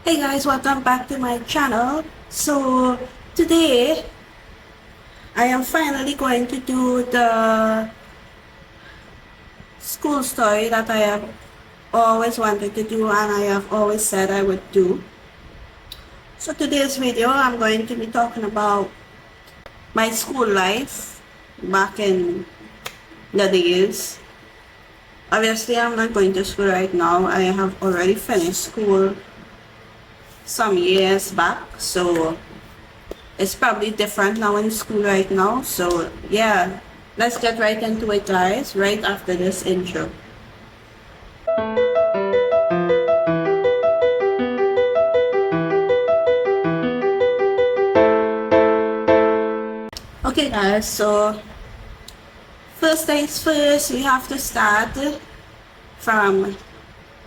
Hey guys, welcome back to my channel. So today I am finally going to do the school story that I have always wanted to do and I have always said I would do. So today's video I'm going to be talking about my school life back in the days. Obviously I'm not going to school right now. I have already finished school some years back, so it's probably different now in school right now. So yeah, let's get right into it guys, right after this intro. Okay guys, so first things first, we have to start from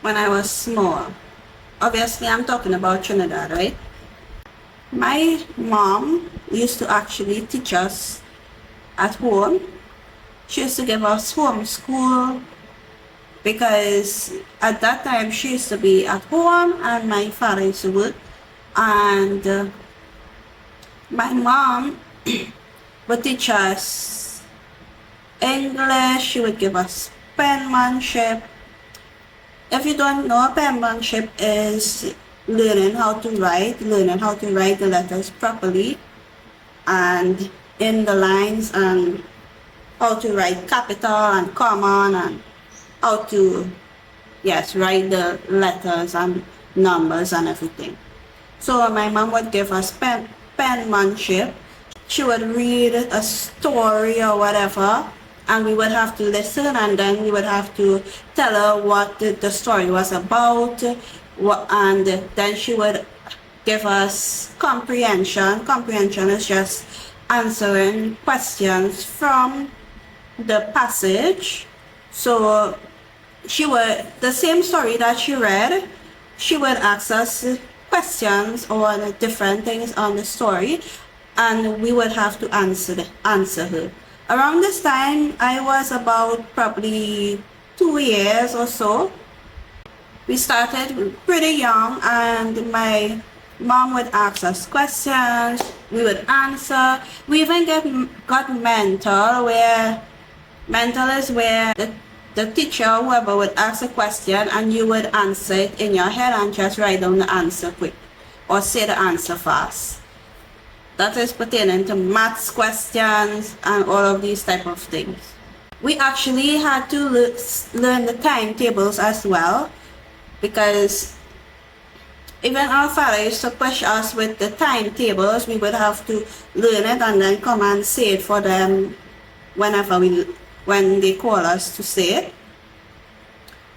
when I was small. Obviously I'm talking about Trinidad, right? My mom used to actually teach us at home. She used to give us homeschool because at that time she used to be at home and my father used to work. And my mom would teach us English. She would give us penmanship. If you don't know, penmanship is learning how to write the letters properly and in the lines, and how to write capital and comma and how to, yes, write the letters and numbers and everything. So my mom would give us penmanship. She would read a story or whatever, and we would have to listen, and then we would have to tell her what the story was about, and then she would give us comprehension. Comprehension is just answering questions from the passage. So she would, the same story that she read, she would ask us questions on different things on the story, and we would have to answer her. Around this time, I was about probably 2 years or so. We started pretty young, and my mom would ask us questions, we would answer. We even got mental, where mental is where the teacher, whoever, would ask a question and you would answer it in your head and just write down the answer quick or say the answer fast. That is pertaining to maths questions and all of these type of things. We actually had to learn the timetables as well, because even our father used to push us with the timetables. We would have to learn it and then come and say it for them when they call us to say it.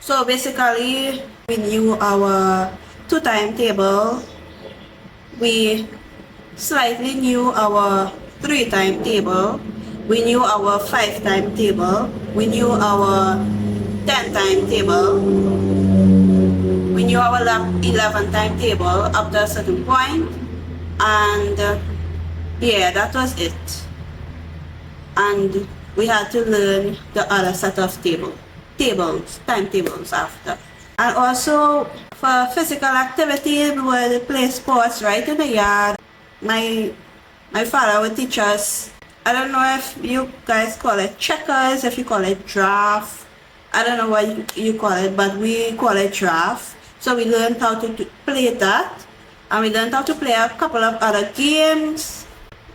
So basically we knew our 2 timetable, we slightly knew our 3 timetable, we knew our 5 timetable, we knew our 10 timetable, we knew our 11 timetable up to a certain point, and yeah, that was it. And we had to learn the other set of timetables after. And also for physical activity, we would play sports right in the yard. My father would teach us, I don't know if you guys call it checkers, if you call it draft, I don't know what you call it, but we call it draft. So we learned how to play that, and we learned how to play a couple of other games.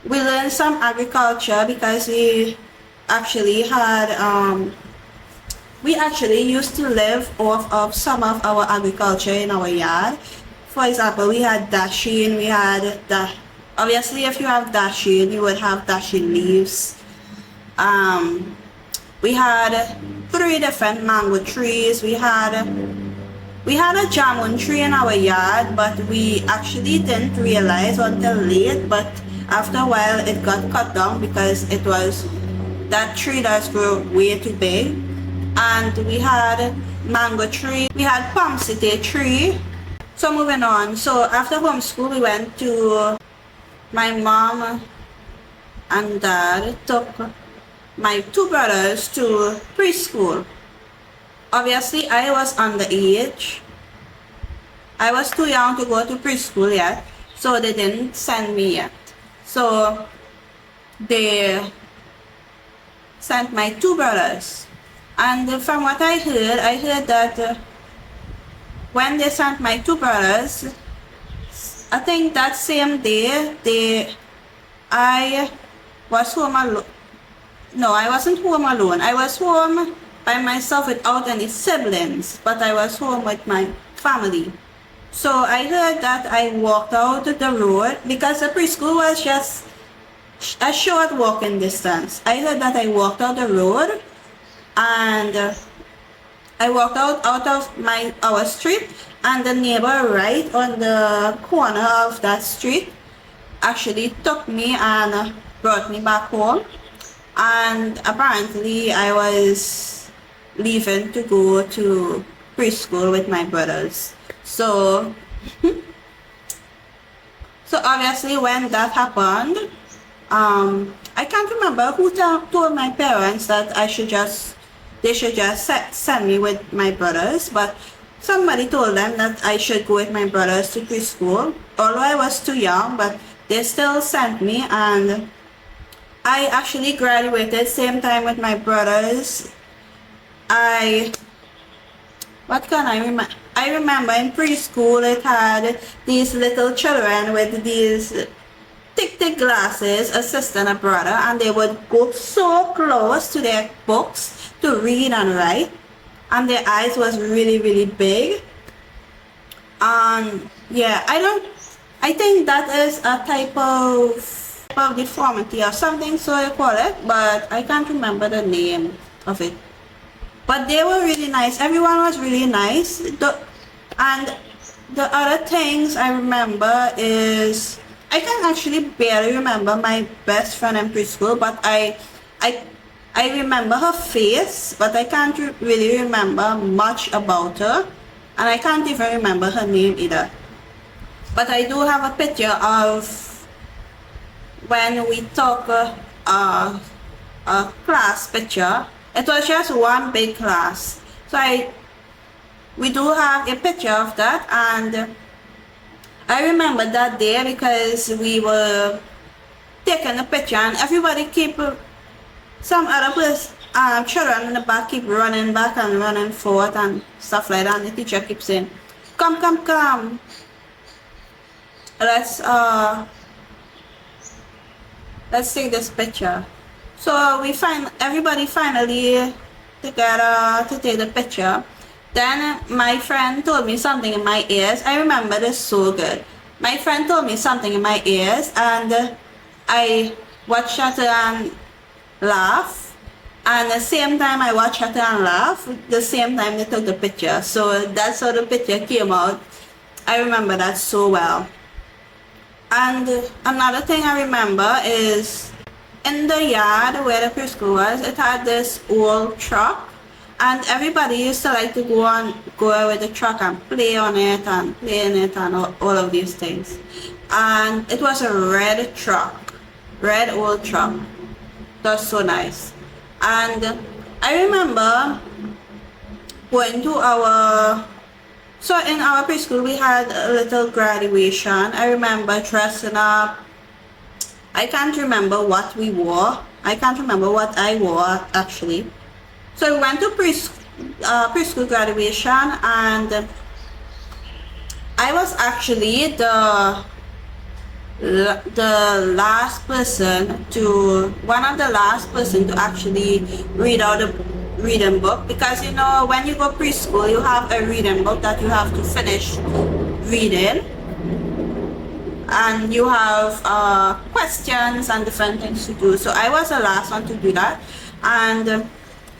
We learned some agriculture because we actually used to live off of some of our agriculture in our yard. For example, we had dasheen, we had obviously if you have dasheen, you would have dasheen leaves. We had 3 different mango trees. We had a jamun tree in our yard, but we actually didn't realize until late, but after a while it got cut down because that tree does grow way too big. And we had mango tree, we had palm city tree. So moving on, so after homeschool we went to, my mom and dad took my 2 brothers to preschool. Obviously I was underage, I was too young to go to preschool yet, so they didn't send me yet. So they sent my two brothers. And from what I heard that when they sent my two brothers, I think that same day, I was home alone. No, I wasn't home alone. I was home by myself without any siblings, but I was home with my family. So I heard that I walked out the road because the preschool was just a short walking distance. I heard that I walked out the road, and I walked out of our street, and the neighbor right on the corner of that street actually took me and brought me back home. And apparently I was leaving to go to preschool with my brothers. So obviously when that happened, I can't remember who told my parents that they should just send me with my brothers, but somebody told them that I should go with my brothers to preschool, although I was too young, but they still sent me, and I actually graduated same time with my brothers. What can I remember? I remember in preschool it had these little children with these thick glasses assisting a brother, and they would go so close to their books to read and write, and their eyes was really big. Yeah, I think that is a type of deformity or something, so I call it, but I can't remember the name of it. But they were really nice. Everyone was really nice. And the other things I remember is, I can actually barely remember my best friend in preschool, but I remember her face, but I can't really remember much about her, and I can't even remember her name either. But I do have a picture of when we took a class picture. It was just one big class. So we do have a picture of that, and I remember that day because we were taking a picture and everybody some other children in the back keep running back and running forward and stuff like that, and the teacher keeps saying, come, let's take this picture. So everybody finally together to take the picture. Then my friend told me something in my ears. I remember this so good. My friend told me something in my ears, and I watched her and laugh. And the same time I watched her and laugh, the same time they took the picture. So that's how the picture came out. I remember that so well. And another thing I remember is in the yard where the preschool was, it had this old truck, and everybody used to like to go with the truck and play on it and play in it and all of these things. And it was a red old truck. That's so nice. And I remember going to so in our preschool we had a little graduation. I remember dressing up. I can't remember what we wore. I can't remember what I wore actually. So we went to preschool graduation, and I was actually the last person one of the last person to actually read out the reading book, because you know when you go preschool you have a reading book that you have to finish reading, and you have questions and different things to do. So I was the last one to do that, and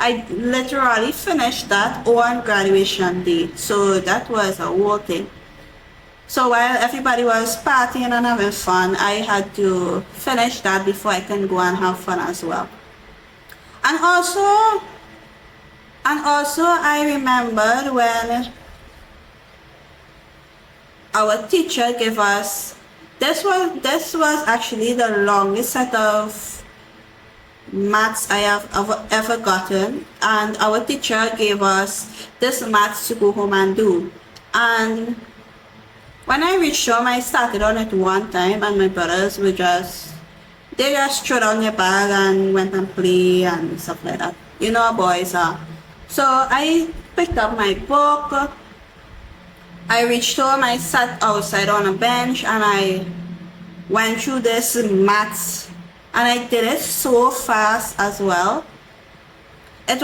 I literally finished that on graduation day. So that was a whole thing. So while everybody was partying and having fun, I had to finish that before I can go and have fun as well. And also I remembered when our teacher gave us, this was actually the longest set of maths I have ever gotten, and our teacher gave us this maths to go home and do. And When I reached home, I started on it one time, and my brothers were they just threw down their bag and went and play and stuff like that. You know how boys are. So I picked up my book. I reached home, I sat outside on a bench, and I went through this maths, and I did it so fast as well. It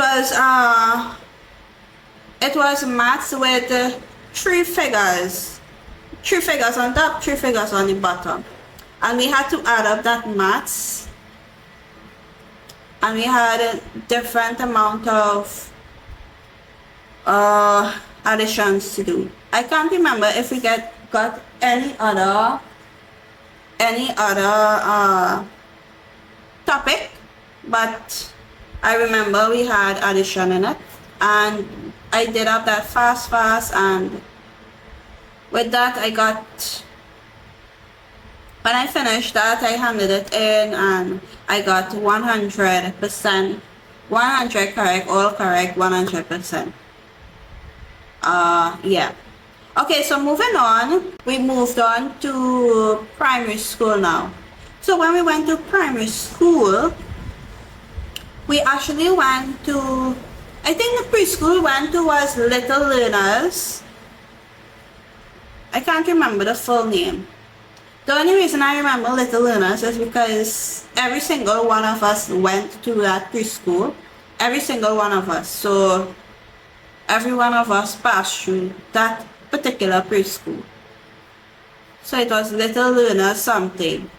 was maths with three figures on top, three figures on the bottom, and we had to add up that maths, and we had a different amount of additions to do. I can't remember if we got any other topic, but I remember we had addition in it, and I did up that fast, and with that when I finished that, I handed it in, and I got 100%, 100 correct, all correct, 100%. Yeah. Okay, so moving on, we moved on to primary school now. So when we went to primary school, we actually went to, I think the preschool we went to was Little Learners. I can't remember the full name. The only reason I remember Little Learners is because every single one of us went to that preschool. Every single one of us. So every one of us passed through that particular preschool. So it was Little Learners something.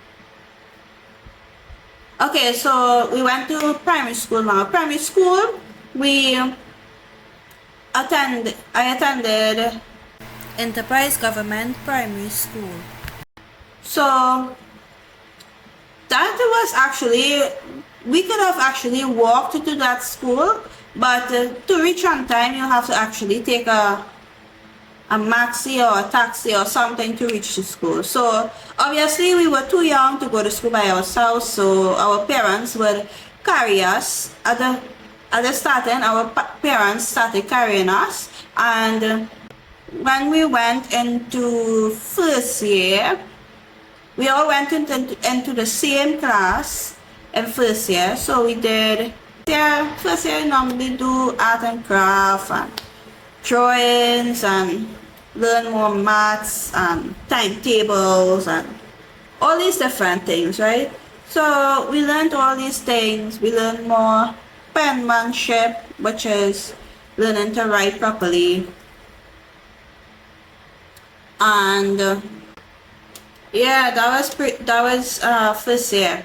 Okay, so we went to primary school now. Primary school, I attended Enterprise Government Primary School. So that was actually, we could have actually walked to that school, but to reach on time, you have to actually take a maxi or a taxi or something to reach the school. So obviously we were too young to go to school by ourselves, so our parents would carry us. At the starting, our parents started carrying us, and when we went into first year, we all went into the same class in first year. So we did, first year we normally do art and craft and drawings and learn more maths and timetables and all these different things, right? So we learned all these things. We learned more penmanship, which is learning to write properly. And yeah, that was first year.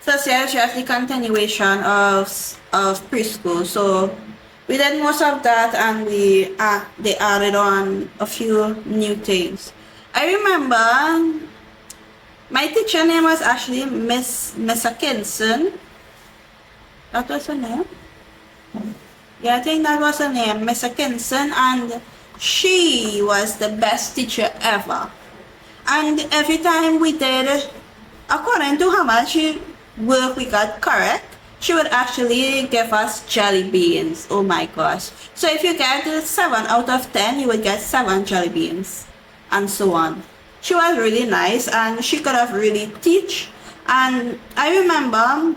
First year is just the continuation of preschool. So we did most of that, and they added on a few new things. I remember my teacher name was actually Miss Atkinson. That was her name? Yeah, I think that was her name, Miss Atkinson, and she was the best teacher ever. And every time we did, according to how much work we got correct, she would actually give us jelly beans. Oh my gosh. So if you get 7 out of 10, you would get 7 jelly beans, and so on. She was really nice, and she could have really teach. And I remember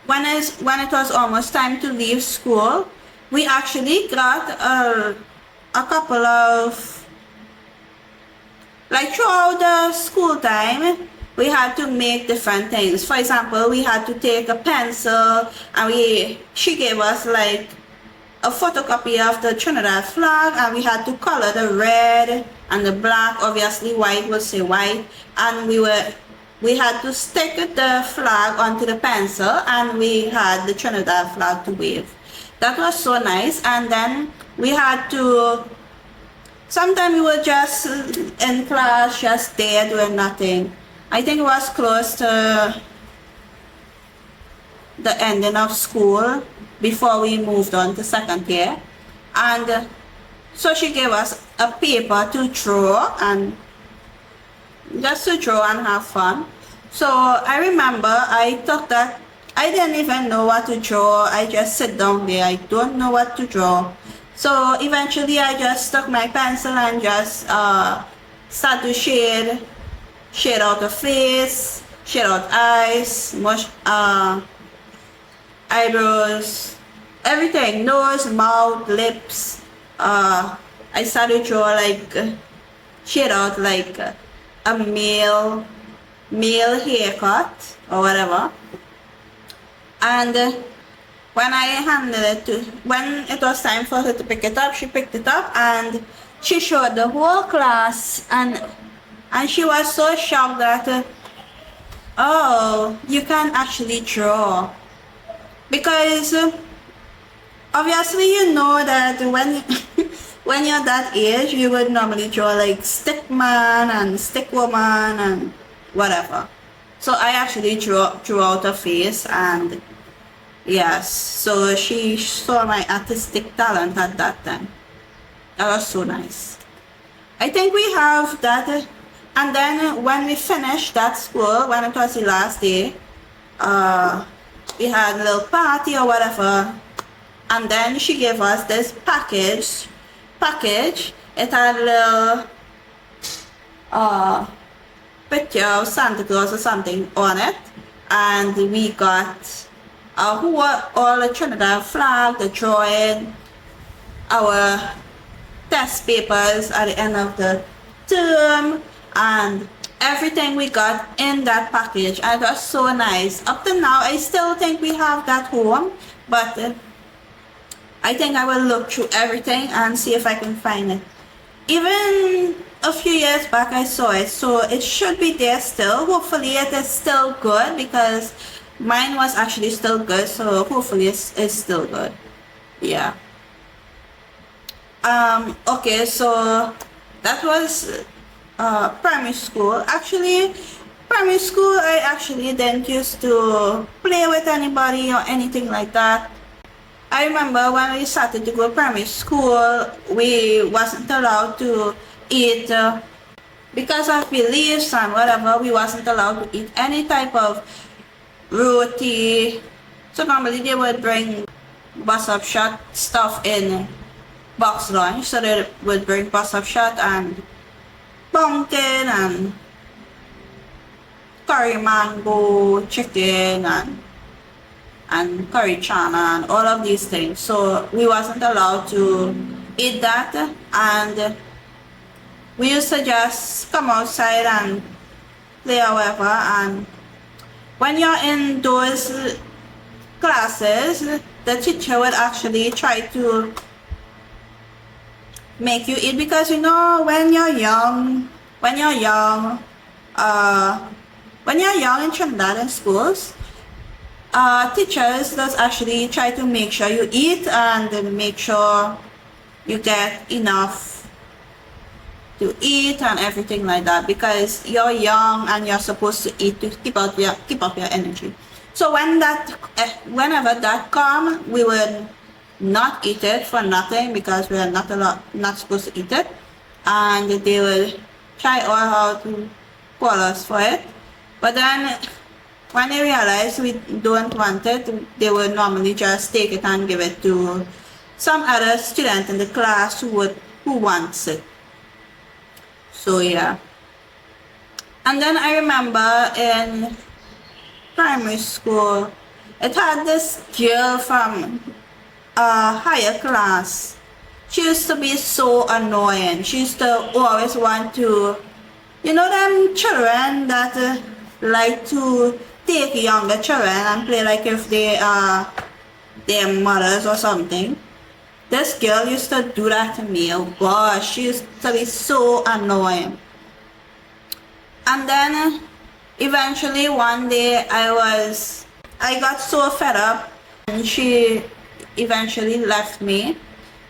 when it was almost time to leave school, we actually got a couple of, like throughout the school time, we had to make different things. For example, we had to take a pencil, and she gave us like a photocopy of the Trinidad flag, and we had to color the red and the black. Obviously white will say white, and we had to stick the flag onto the pencil, and we had the Trinidad flag to wave. That was so nice. And then we had to, sometimes we were just in class, just there doing nothing. I think it was close to the ending of school before we moved on to second year. And so she gave us a paper to draw, and just to draw and have fun. So I remember I thought that I didn't even know what to draw. I just sit down there, I don't know what to draw. So eventually I just took my pencil and just start to shade out the face, shade out eyes, eyebrows, everything, nose, mouth, lips. I started to draw like shade out like a male haircut or whatever. And when I handed it to, when it was time for her to pick it up, she picked it up and she showed the whole class, and she was so shocked that oh, you can actually draw. Because obviously you know that when when you're that age, you would normally draw like stick man and stick woman and whatever. So I actually drew out a face, and yes, so she saw my artistic talent at that time. That was so nice. I think we have that. And then when we finished that school, when it was the last day, we had a little party or whatever. And then she gave us this package. It had a little picture of Santa Claus or something on it. And we got all the Trinidad flag, the drawing, our test papers at the end of the term, and everything we got in that package. And it was so nice. Up to now, I still think we have that home, but I think I will look through everything and see if I can find it. Even a few years back I saw it, so it should be there still. Hopefully it is still good, because mine was actually still good, so hopefully it's still good. Yeah. Okay, so that was primary school. Actually, primary school I actually didn't used to play with anybody or anything like that. I remember when we started to go primary school, we wasn't allowed to eat, because of beliefs and whatever, we wasn't allowed to eat any type of roti. So normally they would bring bus of shot stuff in box lunch, so they would bring bus of shot and pumpkin and curry mango, chicken and curry chana and all of these things. So we wasn't allowed to eat that, and we used to just come outside and play however. And when you're in those classes, the teacher would actually try to make you eat, because you know when you're young in Trinidad in schools, teachers does actually try to make sure you eat and make sure you get enough to eat and everything like that, because you're young and you're supposed to eat to keep up your energy. So whenever that come, we would not eat it for nothing, because we are not supposed to eat it, and they would try all how to call us for it. But then when they realize we don't want it, they would normally just take it and give it to some other student in the class who wants it. So yeah. And then I remember in primary school, it had this girl from a higher class. She used to be so annoying. She used to always want to, you know them children that like to take younger children and play like if they are their mothers or something. This girl used to do that to me. Oh gosh, she used to be so annoying. And then eventually one day I got so fed up, and she eventually left me.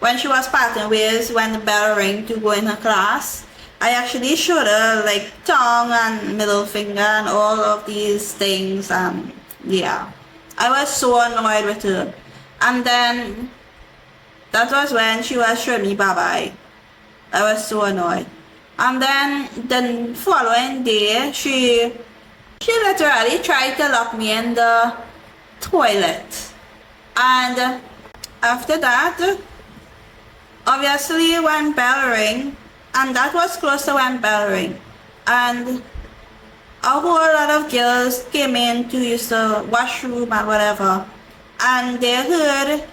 When she was parting ways, when the bell rang to go in her class, I actually showed her like tongue and middle finger and all of these things, and yeah, I was so annoyed with her. And then that was when she was showing me bye-bye. I was so annoyed. And then the following day, she literally tried to lock me in the toilet. And after that, obviously when bell rang, and that was close to when bell rang, and a whole lot of girls came in to use the washroom and whatever, and they heard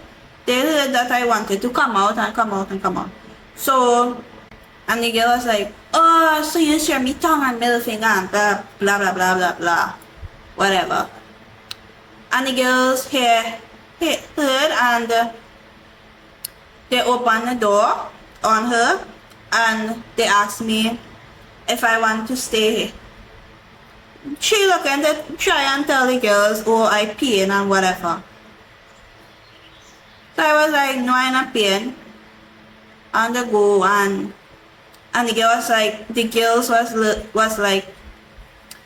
that I wanted to come out and come out and come out. So, and the girl was like, oh, so you share me tongue and middle finger and blah blah blah blah blah, whatever. And the girls heard, and they opened the door on her, and they asked me if I want to stay. She looking to try and tell the girls, oh, I pain and whatever. So I was like, no, I'm not paying. On the go, and the girl was like, the girls was like,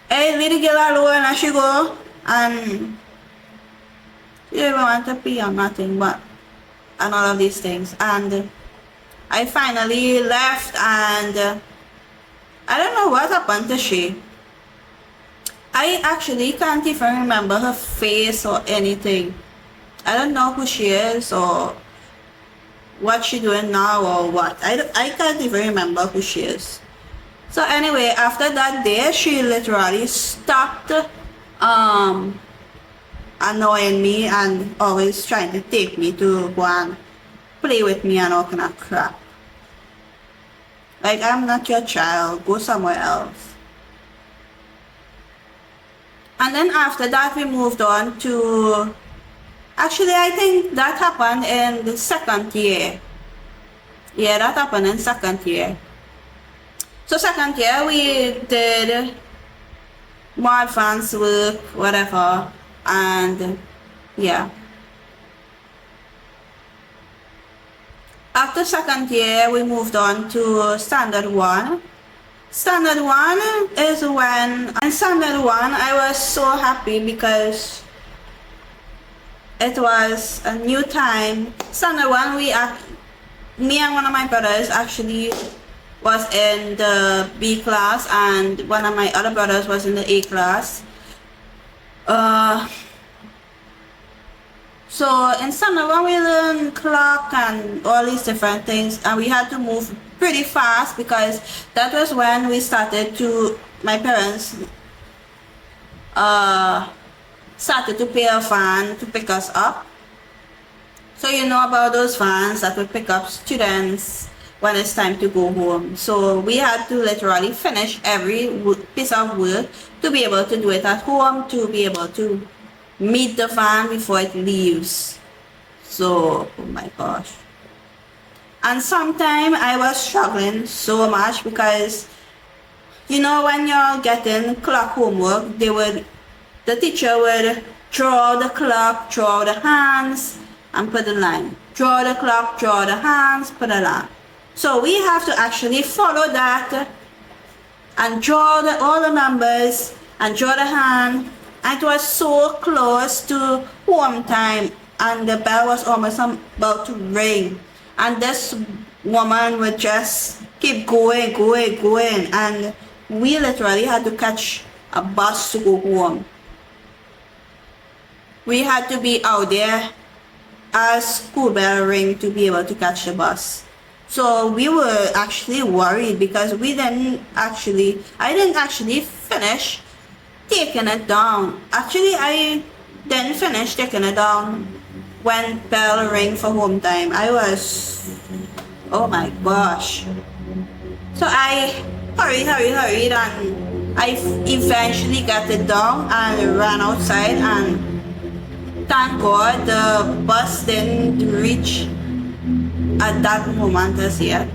hey, leave the girl alone, and she go, and she didn't want to pay or nothing, but, and all of these things. And I finally left, and I don't know what happened to she. I actually can't even remember her face or anything. I don't know who she is or what she doing now or what. I can't even remember who she is. So anyway, after that day, she literally stopped annoying me and always trying to take me to go and play with me and all kind of crap. Like, I'm not your child, go somewhere else. And then after that, we moved on to, actually, I think that happened in the second year. Yeah, that happened in second year. So second year, we did more advanced work, whatever, and yeah. After second year, we moved on to standard 1. Standard 1 is when, in standard 1, I was so happy because it was a new time. Standard 1, me and one of my brothers actually was in the B class, and one of my other brothers was in the A class. So in standard 1, we learned clock and all these different things, and we had to move pretty fast because that was when we started to, my parents started to pay a van to pick us up. So you know about those vans that would pick up students when it's time to go home. So we had to literally finish every piece of work to be able to do it at home, to be able to meet the van before it leaves. So, oh my gosh. And sometimes I was struggling so much because, you know, when you're getting clock homework, the teacher would draw the clock, draw the hands, and put the line. Draw the clock, draw the hands, put a line. So we have to actually follow that and draw all the numbers and draw the hand. And it was so close to home time, and the bell was almost about to ring. And this woman would just keep going, and we literally had to catch a bus to go home. We had to be out there as school bell ring to be able to catch the bus. So we were actually worried because I didn't actually finish taking it down. Actually, I didn't finish taking it down when bell rang for home time. I was, oh my gosh. So I hurried, and I eventually got it down and ran outside, and thank God the bus didn't reach at that moment as yet.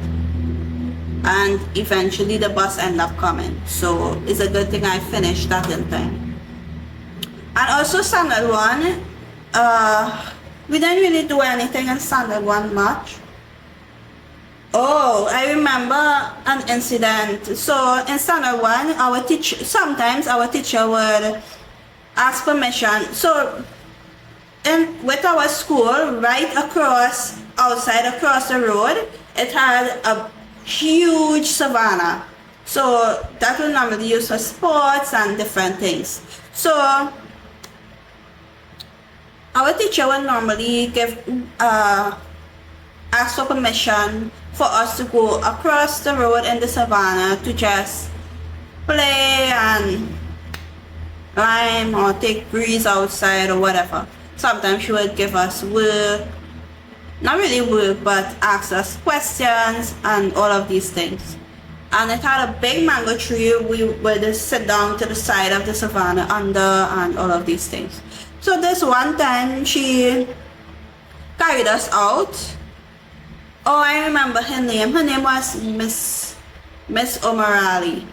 And eventually the bus ended up coming. So it's a good thing I finished that in time. And also standard 1, we didn't really do anything in standard 1 much. Oh, I remember an incident. So in standard 1, sometimes our teacher would ask permission. So with our school, right across the road, it had a huge savanna. So that was normally used for sports and different things. So our teacher would normally give asked for permission for us to go across the road in the savannah to just play and rhyme or take breeze outside or whatever. Sometimes she would give us work, not really work, but ask us questions and all of these things. And it had a big mango tree. We would sit down to the side of the savannah under and all of these things. So this one time she carried us out. Oh, I remember her name. Her name was Miss O'Morale.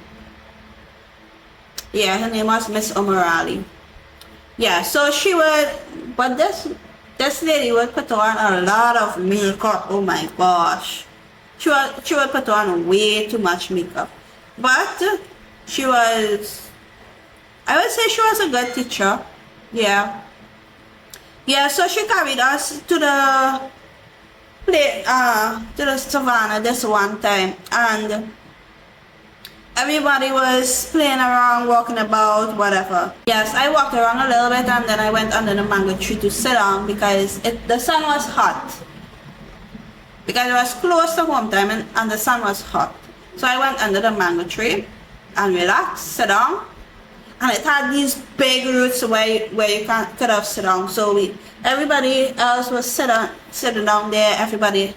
Yeah, her name was Miss O'Morale. Yeah, so she would, but this lady would put on a lot of makeup. Oh my gosh. She would put on way too much makeup. But she was, I would say she was a good teacher. Yeah. Yeah, so she carried us to the to the savannah this one time, and everybody was playing around, walking about, whatever. Yes, I walked around a little bit and then I went under the mango tree to sit down because the sun was hot. Because it was close to home time and the sun was hot. So I went under the mango tree and relaxed, sit down. And it had these big roots where you could have sit down. So everybody else was sitting down there. Everybody,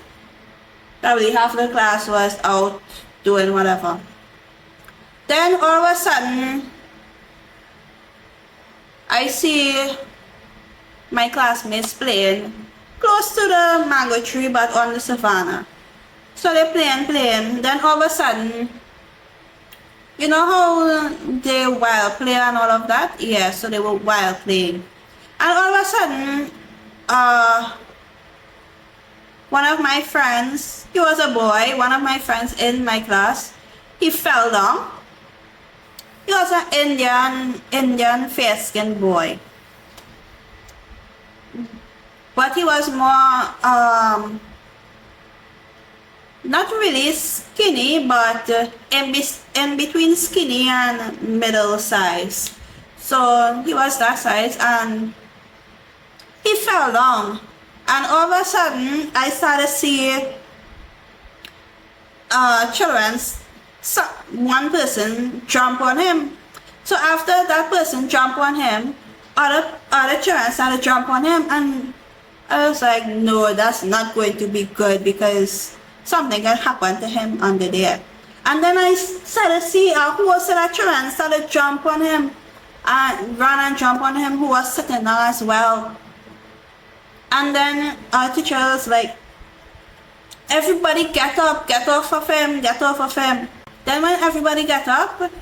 probably half of the class was out doing whatever. Then all of a sudden, I see my classmates playing close to the mango tree but on the savannah. So they're playing. Then all of a sudden, you know how they wild play and all of that? Yeah, so they were wild playing. And all of a sudden, one of my friends, he was a boy, one of my friends in my class, he fell down. He was an Indian fair-skinned boy. But he was more, not really skinny, but in between skinny and middle size. So he was that size and he fell down. And all of a sudden, I started seeing one person jump on him. So after that person jumped on him, other children started jump on him, and I was like, no, that's not going to be good because something can happen to him under there. And then I started to see who was that children started jump on him and ran and jump on him who was sitting down as well. And then our teacher was like, everybody get up, get off of him, get off of him. Then when everybody got up,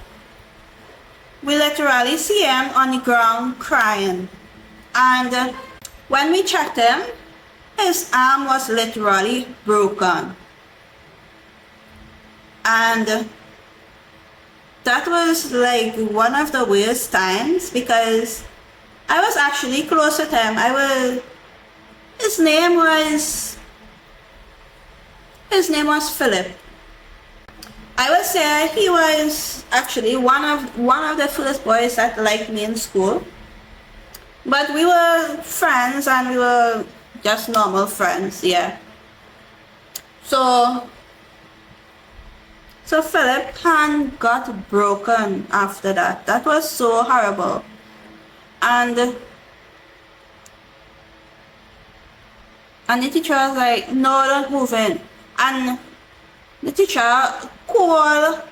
we literally see him on the ground crying. And when we checked him, his arm was literally broken. And that was like one of the worst times because I was actually close with him. His name was Philip. I would say he was actually one of the first boys that liked me in school. But we were friends and we were just normal friends, yeah. So Philip's hand got broken after that. That was so horrible. And the teacher was like, no, don't move in. And the teacher called,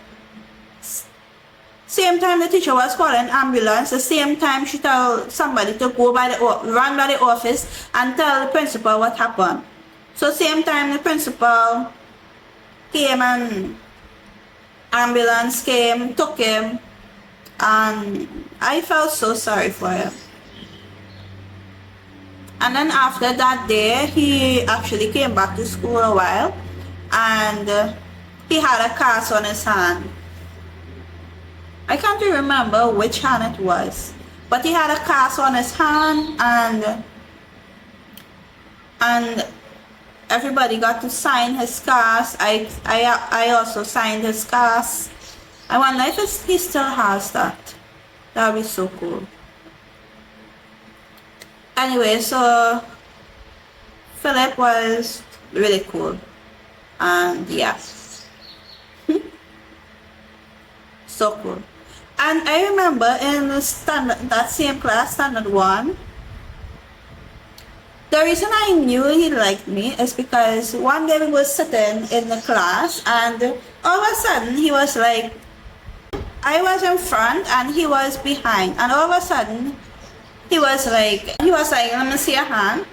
same time the teacher was calling ambulance, the same time she told somebody to run by the office and tell the principal what happened. So same time the principal came and ambulance came, took him, and I felt so sorry for him. And then after that day, he actually came back to school a while, and he had a cast on his hand. I can't really remember which hand it was, but he had a cast on his hand, and everybody got to sign his cast. I also signed his cast. I wonder if he still has that. That would be so cool. Anyway, so Philip was really cool. And yeah, so cool. And I remember in standard, that same class, standard 1, the reason I knew he liked me is because one day we were sitting in the class and all of a sudden he was like, I was in front and he was behind, and all of a sudden he was like, let me see your hand.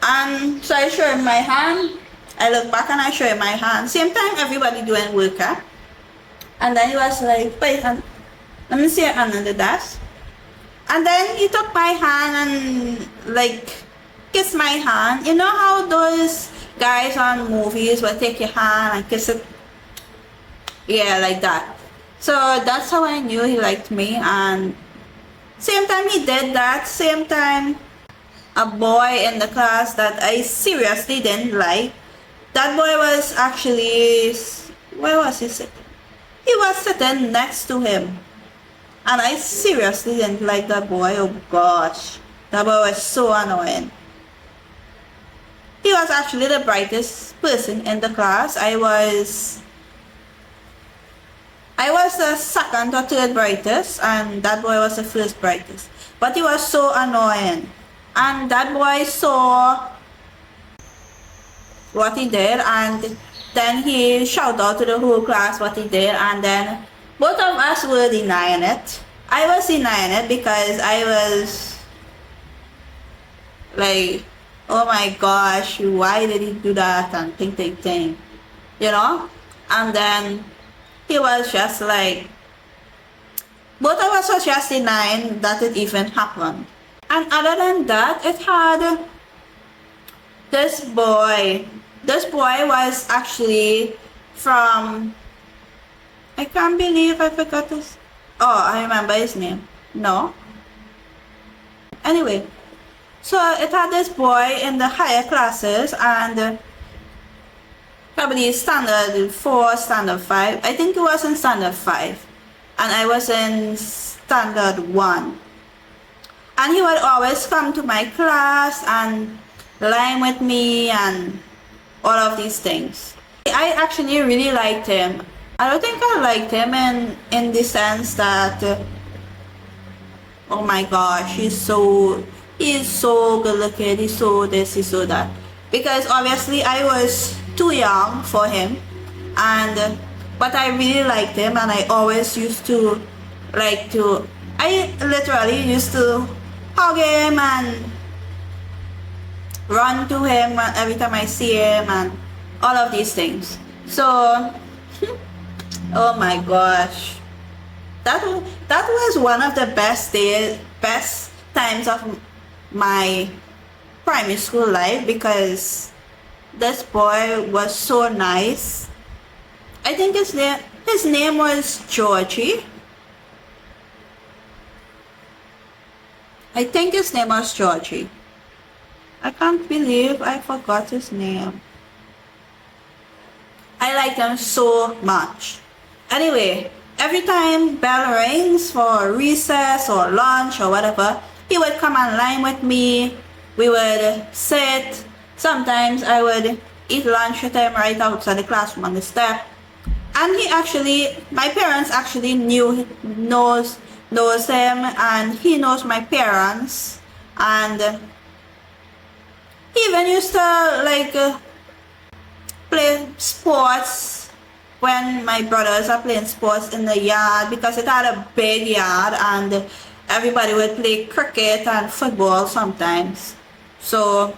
And so I show him my hand. I look back and I show him my hand. Same time everybody doing work, huh? And then he was like, wait, let me see your hand on the desk. And then he took my hand and like kissed my hand. You know how those guys on movies will take your hand and kiss it? Yeah, like that. So that's how I knew he liked me. And same time he did that, same time a boy in the class that I seriously didn't like, that boy was actually, where was he sitting? He was sitting next to him. And I seriously didn't like that boy. Oh gosh, that boy was so annoying. He was actually the brightest person in the class. I was the second or third brightest, and that boy was the first brightest. But he was so annoying. And that boy saw what he did, and then he shouted out to the whole class what he did, and then both of us were denying it. I was denying it because I was like, oh my gosh, why did he do that, and ting. You know? And then he was just like, both of us were just denying that it even happened. And other than that, it had this boy. This boy was actually from, I can't believe I forgot this. Oh, I remember his name. No. Anyway, so it had this boy in the higher classes, and probably standard 4, standard 5. I think he was in standard 5. And I was in standard 1. And he would always come to my class and line with me and all of these things. I actually really liked him. I don't think I liked him in the sense that, oh my gosh, he's so good looking, he's so this, he's so that. Because obviously I was too young for him, but I really liked him, and I always used to I literally used to hug him and run to him every time I see him and all of these things. So oh my gosh, that was one of the best times of my primary school life, because this boy was so nice. I think his name was Georgie. I think his name was Georgie. I can't believe I forgot his name. I liked him so much. Anyway, every time bell rings for recess or lunch or whatever, he would come and line with me. We would sit. Sometimes I would eat lunch with him right outside the classroom on the step. And my parents actually knows him, and he knows my parents. And he even used to play sports when my brothers are playing sports in the yard, because it had a big yard and everybody would play cricket and football sometimes. So,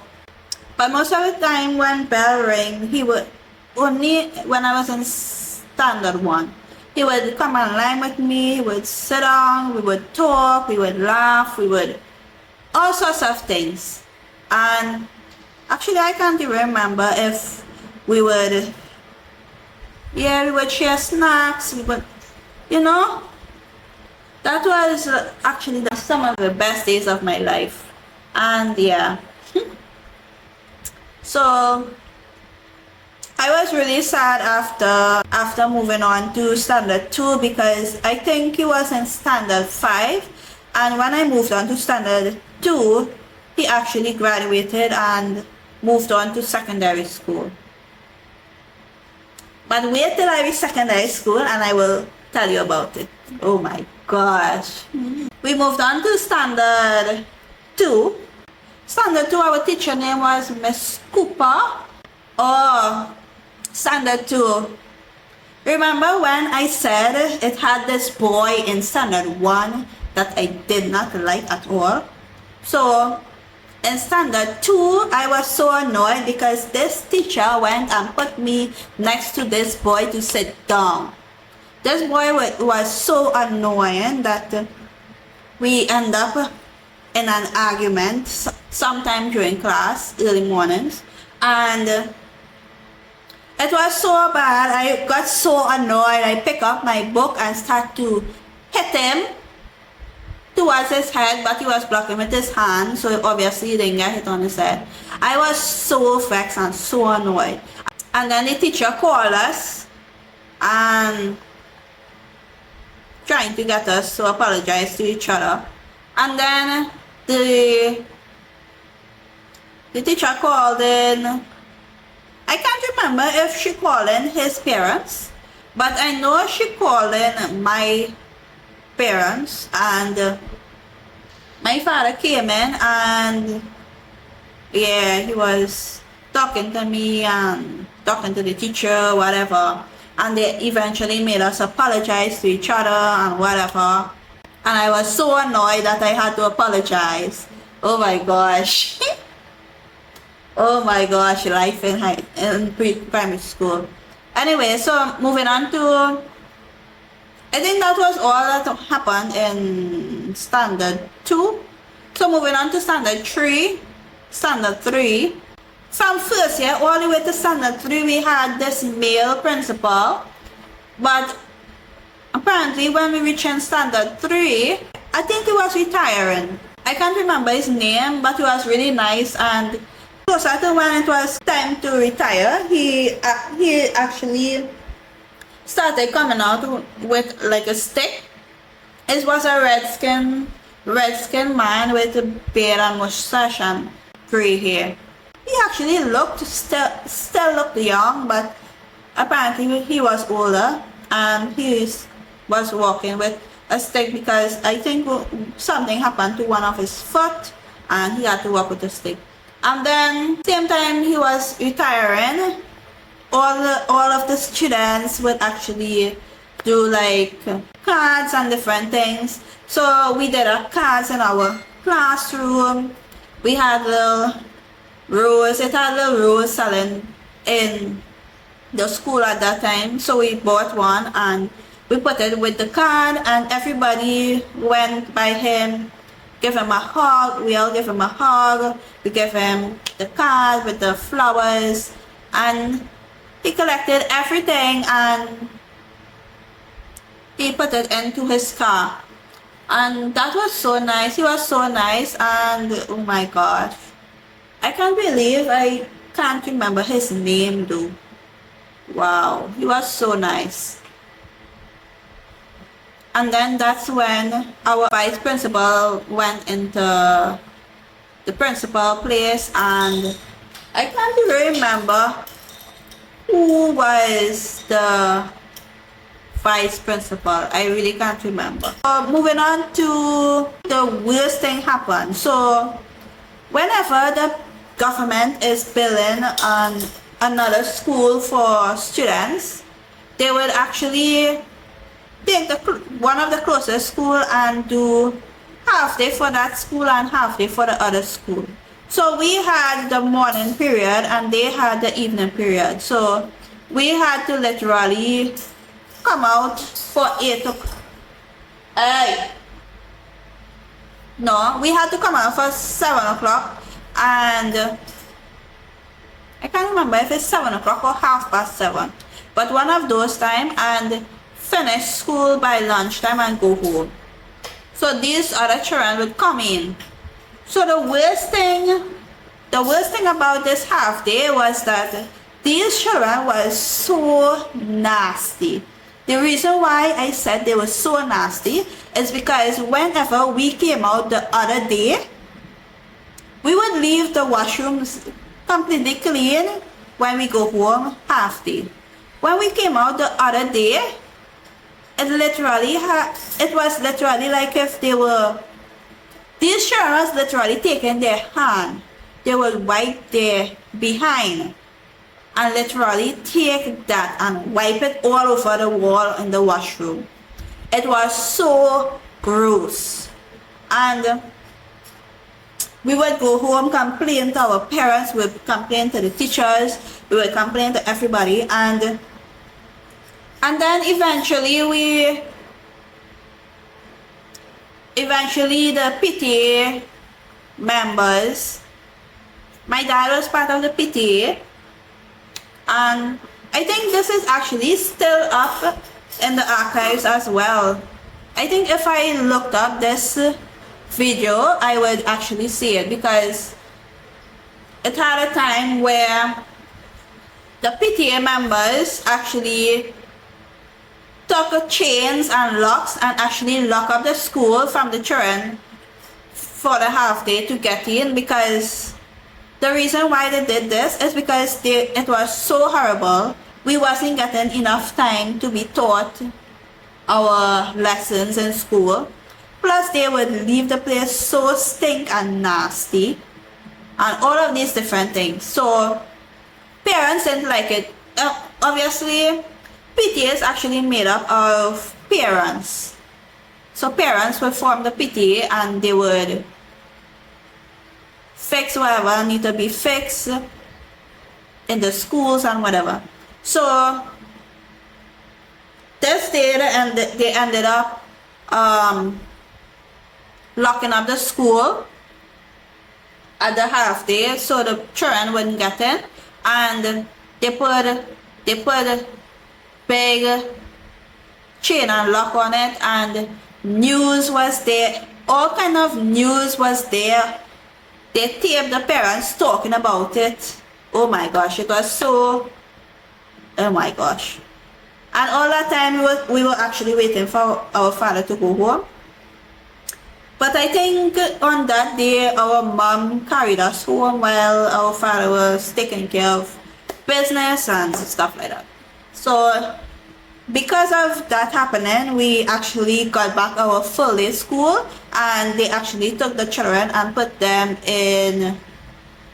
but most of the time when bell ring, he would, only when I was in standard 1, he would come and line with me, he would sit down, we would talk, we would laugh, we would all sorts of things. And actually I can't even remember if we would share snacks, we would, that was actually some of the best days of my life. And yeah, so I was really sad after moving on to standard 2, because I think he was in standard 5, and when I moved on to standard 2, he actually graduated, and moved on to secondary school. But wait till I reach secondary school and I will tell you about it. Oh my gosh. We moved on to standard 2. Standard 2, our teacher name was Miss Cooper. Oh, standard 2. Remember when I said it had this boy in standard 1 that I did not like at all? So in standard 2, I was so annoyed because this teacher went and put me next to this boy to sit down. This boy was so annoying that we end up in an argument sometime during class, early mornings, and it was so bad. I got so annoyed. I picked up my book and started to hit him towards his head, but he was blocking with his hand, so obviously he didn't get hit on his head. I was so vexed and so annoyed. And then the teacher called us and trying to get us to apologize to each other. And then the teacher called in, I can't remember if she called in his parents, but I know she called in my parents, and my father came in and yeah, he was talking to me and talking to the teacher, whatever, and they eventually made us apologize to each other and whatever, and I was so annoyed that I had to apologize. Oh my gosh. Oh my gosh, life in primary school. Anyway, so moving on to, I think that was all that happened in standard 2. So moving on to standard 3. Standard 3. From first year all the way to standard 3, we had this male principal. But apparently when we reached in standard 3, I think he was retiring. I can't remember his name, but he was really nice, and closer to when it was time to retire, he actually started coming out with like a stick. It was a red-skinned man with a beard and mustache and gray hair. He actually still looked young, but apparently he was older, and he was walking with a stick because I think something happened to one of his foot and he had to walk with a stick. And then same time he was retiring, all of the students would actually do like cards and different things. So we did our cards in our classroom. We had little rose. It had little rose selling in the school at that time. So we bought one and we put it with the card, and everybody went by him, give him a hug. We all give him a hug. We give him the card with the flowers, and he collected everything and he put it into his car. And that was so nice. He was so nice, and oh my gosh, I can't believe I can't remember his name though. Wow, he was so nice. And then that's when our vice principal went into the principal place, and I can't even remember who was the vice principal. I really can't remember. Moving on to the worst thing happened. So whenever the government is building another school for students, they would actually take one of the closest school and do half day for that school and half day for the other school. So we had the morning period and they had the evening period. So we had to literally come out for 8 o'clock. No, we had to come out for 7 o'clock, and I can't remember if it's 7 o'clock or 7:30, but one of those time, and finish school by lunchtime and go home. So these other children would come in. So the worst thing about this half day was that these children were so nasty. The reason why I said they were so nasty is because whenever we came out the other day, we would leave the washrooms completely clean when we go home half day. When we came out the other day, it was literally like if these children was literally taking their hand, they would wipe their behind and literally take that and wipe it all over the wall in the washroom. It was so gross. And we would go home, complain to our parents, we would complain to the teachers, we would complain to everybody, and then eventually the PTA members, my dad was part of the PTA, and I think this is actually still up in the archives as well. I think if I looked up this video, I would actually see it, because it had a time where the PTA members actually took chains and locks and actually lock up the school from the children for the half day to get in, because the reason why they did this is because it was so horrible. We wasn't getting enough time to be taught our lessons in school. Plus they would leave the place so stink and nasty and all of these different things. So parents didn't like it. Obviously PTA is actually made up of parents. So parents would form the PTA and they would fix whatever need to be fixed in the schools and whatever. So this day they ended up locking up the school at the half day so the children wouldn't get in, and they put big chain and lock on it, and news was there, all kind of news was there. They taped the parents talking about it. Oh my gosh, it was so, oh my gosh. And all that time we were actually waiting for our father to go home. But I think on that day our mom carried us home while our father was taking care of business and stuff like that. So because of that happening, we actually got back our full day school, and they actually took the children and put them in,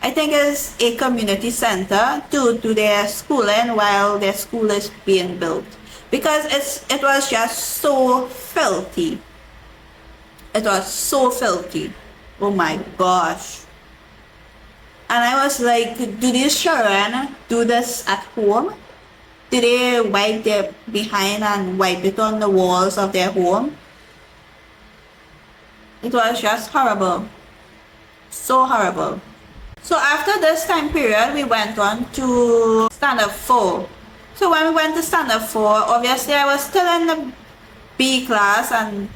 I think it's a community center to do their schooling while their school is being built, because it was just so filthy. It was so filthy. Oh my gosh. And I was like, do these children do this at home? Do they wipe their behind and wipe it on the walls of their home? It was just horrible. So horrible. So after this time period, we went on to standard 4. So when we went to standard 4, obviously I was still in the B class and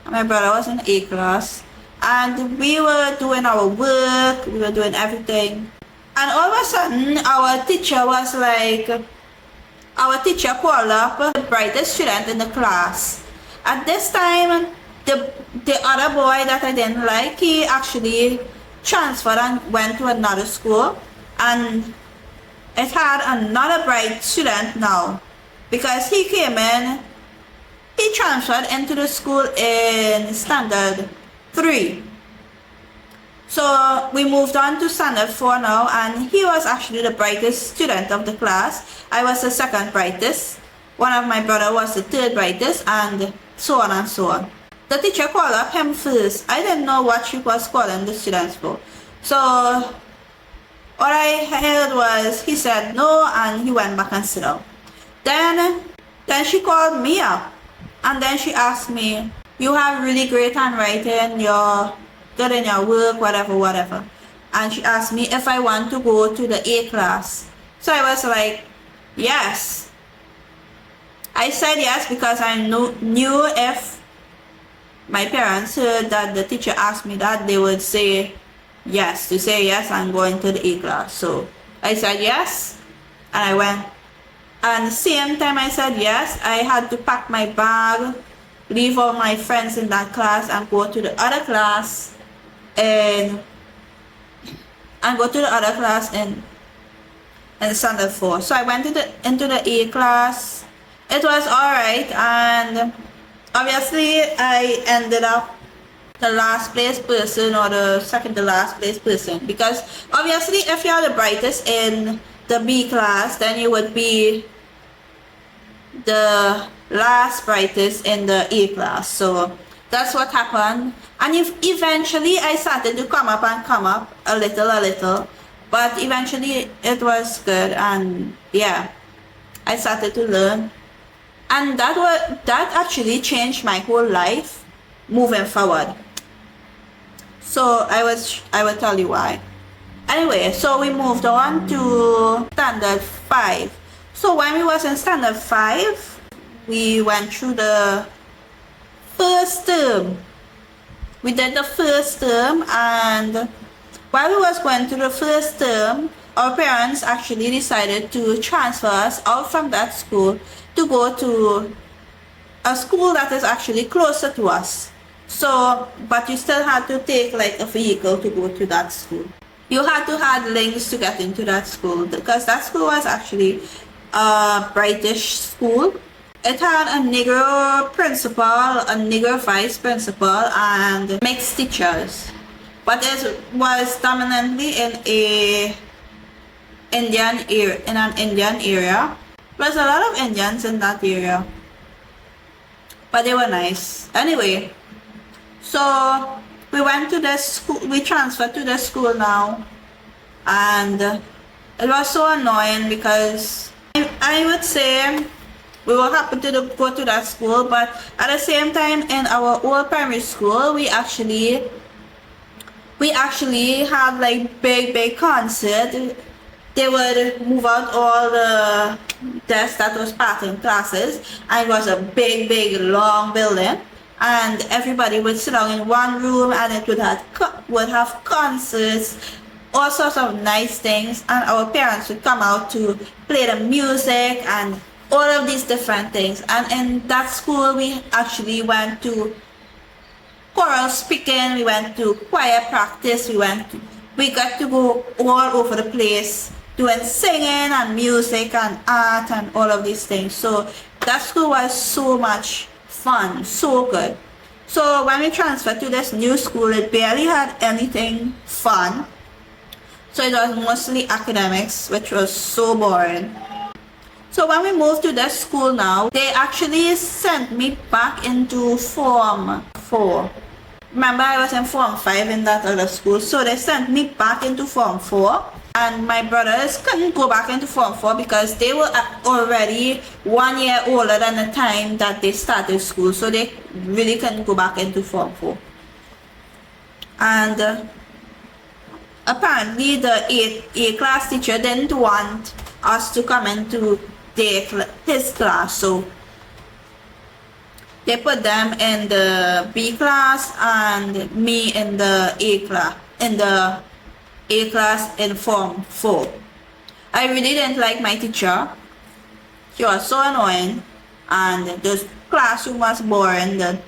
my brother was in A class, and we were doing our work, we were doing everything, and all of a sudden our teacher called up the brightest student in the class. At this time the other boy that I didn't like, he actually transferred and went to another school, and it had another bright student now, because he came in, he transferred into the school in standard 3. So we moved on to standard 4 now, and he was actually the brightest student of the class. I was the second brightest. One of my brother was the third brightest, and so on and so on. The teacher called up him first. I didn't know what she was calling the students for. So what I heard was he said no, and he went back and sit down. Then she called me up, and then she asked me, you have really great handwriting, you're good in your work, whatever. And she asked me if I want to go to the A class. So I was like, yes. I said yes because I knew if my parents heard that the teacher asked me that, they would say yes. To say yes, I'm going to the A class. So I said yes, and I went. And the same time I said yes, I had to pack my bag, leave all my friends in that class, and go to the other class in and go to the other class in standard 4. So I went into the A class. It was alright, and obviously I ended up the last place person or the second to last place person, because obviously if you're the brightest in the B class, then you would be the last brightest in the A class. So that's what happened, and if eventually I started to come up a little, but eventually it was good, and yeah, I started to learn, and that actually changed my whole life moving forward. So I will tell you why. Anyway, so we moved on to standard 5. So when we was in standard 5, we went through the first term. We did the first term, and while we was going through the first term, our parents actually decided to transfer us out from that school to go to a school that is actually closer to us. So, but you still had to take like a vehicle to go to that school. You had to have links to get into that school, because that school was actually a British school. It had a Negro principal, a Negro vice principal, and mixed teachers. But it was dominantly in an Indian area. There's a lot of Indians in that area, but they were nice. Anyway, so we went to the school, we transferred to the school now, and it was so annoying because I would say we were happy to go to that school, but at the same time in our old primary school, we actually had like big concert. They would move out all the desks that was part in classes, and it was a big long building, and everybody would sit down in one room, and it would have concerts, all sorts of nice things, and our parents would come out to play the music and all of these different things. And in that school we actually went to choral speaking, we went to choir practice, we got to go all over the place doing singing and music and art and all of these things. So that school was so much fun, so good. So when we transferred to this new school, it barely had anything fun. So it was mostly academics, which was so boring. So when we moved to this school now, they actually sent me back into Form 4. Remember, I was in Form 5 in that other school, so they sent me back into Form 4. And my brothers couldn't go back into Form 4 because they were already 1 year older than the time that they started school, so they really couldn't go back into Form 4. And apparently the A class teacher didn't want us to come into his class, so they put them in the B class and me in the A class in Form 4. I really didn't like my teacher. She was so annoying, and the classroom was boring, the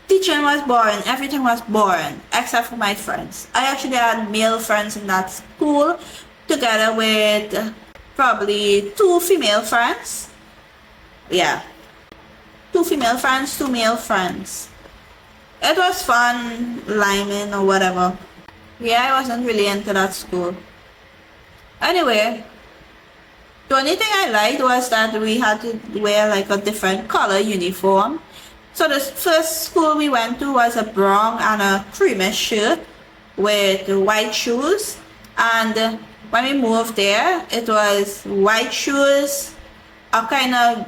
teaching was boring, everything was boring except for my friends. I actually had male friends in that school, together with probably 2 female friends. Yeah, 2 female friends, 2 male friends. It was fun, liming or whatever. Yeah, I wasn't really into that school. Anyway, the only thing I liked was that we had to wear like a different color uniform. So the first school we went to was a brown and a creamy shirt with white shoes, and when we moved there, it was white shoes, a kind of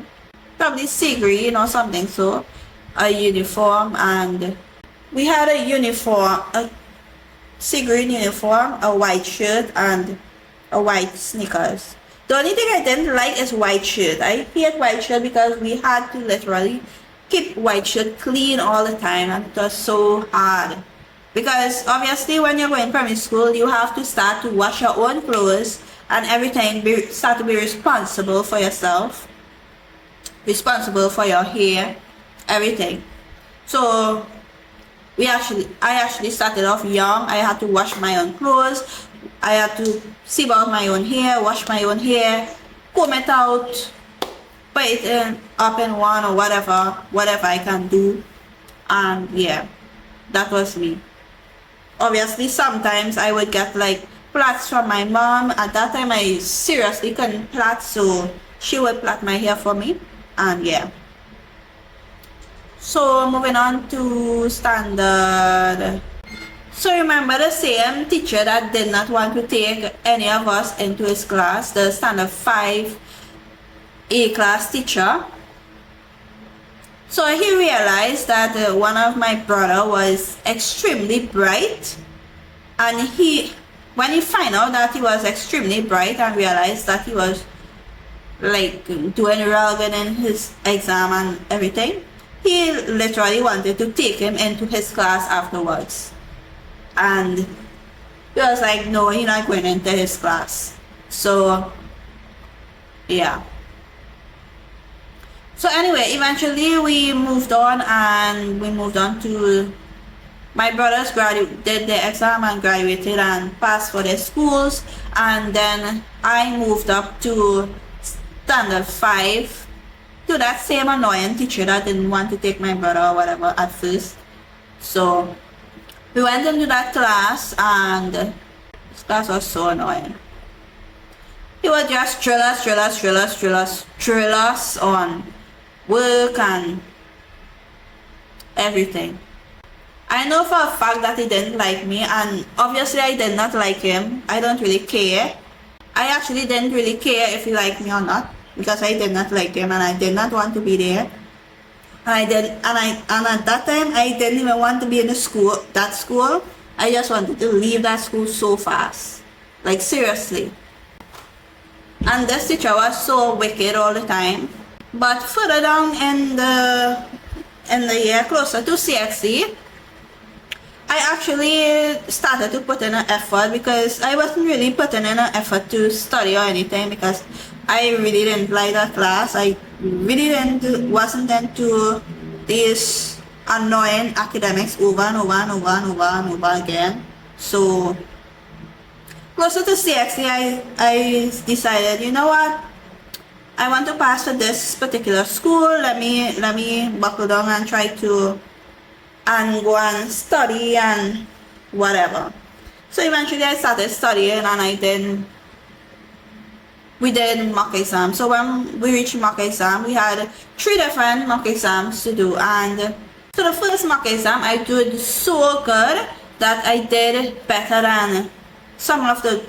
probably sea green or something, so a uniform, and we had a uniform, a sea green uniform, a white shirt, and a white sneakers. The only thing I didn't like is white shirt. I hate white shirt because we had to literally keep white shirt clean all the time, and it was so hard. Because obviously when you're going primary school, you have to start to wash your own clothes and everything, start to be responsible for yourself, responsible for your hair, everything. So I actually started off young. I had to wash my own clothes, I had to sieve out my own hair, wash my own hair, comb it out, put it up in one or whatever I can do. And yeah, that was me. Obviously, sometimes I would get like plaits from my mom. At that time, I seriously couldn't plait, so she would plait my hair for me. And yeah. So moving on to standard. So remember the same teacher that did not want to take any of us into his class, the standard 5 A class teacher. So he realized that one of my brother was extremely bright, and when he found out that he was extremely bright and realized that he was like doing real good in his exam and everything, he literally wanted to take him into his class afterwards. And he was like, no, he's not going into his class. So yeah. So anyway, eventually we moved on to my brothers did their exam and graduated and passed for their schools, and then I moved up to standard 5 to that same annoying teacher that didn't want to take my brother or whatever at first. So we went into that class, and this class was so annoying. He would just drill us on work and everything. I know for a fact that he didn't like me, and obviously I did not like him. I don't really care. I actually didn't really care if he liked me or not, because I did not like him and I did not want to be there. And at that time I didn't even want to be in that school. I just wanted to leave that school so fast. Like seriously. And this teacher was so wicked all the time. But further down in the year, closer to CXC, I actually started to put in an effort, because I wasn't really putting in an effort to study or anything, because I really didn't like that class. I really wasn't into these annoying academics over and over again. So closer to CXC, I decided, you know what? I want to pass for this particular school. Let me buckle down and try to go and study and whatever. So eventually I started studying, and we did mock exam. So when we reached mock exam, we had 3 different mock exams to do, and so the first mock exam I did so good that I did better than some of the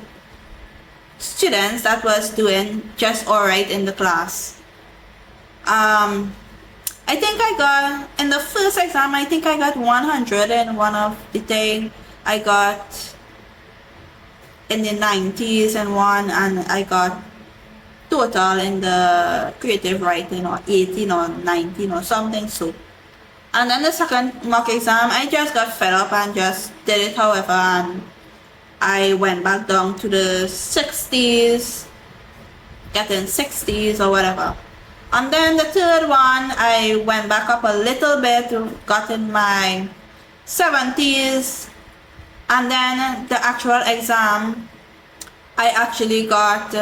students that was doing just alright in the class. I think I got, in the first exam, I think I got 100 in one of the thing. I got in the 90s in one, and I got total in the creative writing or 18 or 19 or something. So, and then the second mock exam, I just got fed up and just did it however, and I went back down to the 60s, getting 60s or whatever. And then the third one, I went back up a little bit, got in my 70s. And then the actual exam, I actually got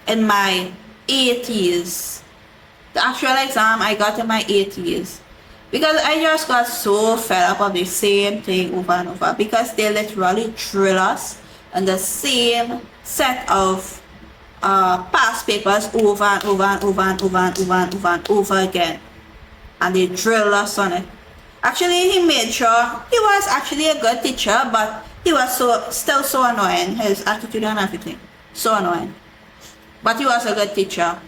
in my 80s. The actual exam, I got in my 80s. Because I just got so fed up of the same thing over and over, because they literally drill us in the same set of past papers over and over again, and they drill us on it. Actually, he made sure he was actually a good teacher, but he was still so annoying, his attitude and everything, so annoying. But he was a good teacher.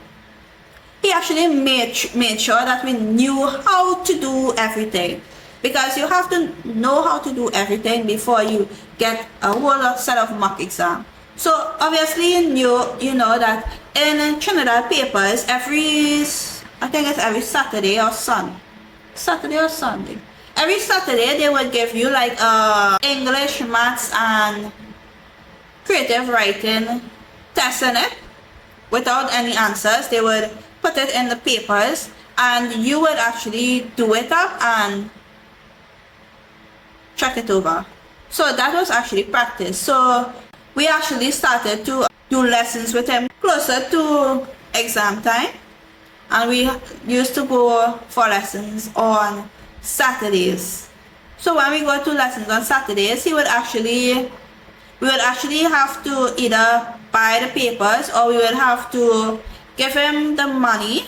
He actually made sure that we knew how to do everything, because you have to know how to do everything before you get a whole set of mock exam. So obviously you know that in Trinidad papers, I think it's every Saturday or Sunday. Every Saturday they would give you like English, maths and creative writing test in it without any answers. They would put it in the papers, and you would actually do it up and check it over. So that was actually practice. So we actually started to do lessons with him closer to exam time, and we used to go for lessons on Saturdays. So when we go to lessons on Saturdays, we would actually have to either buy the papers, or we would have to give him the money,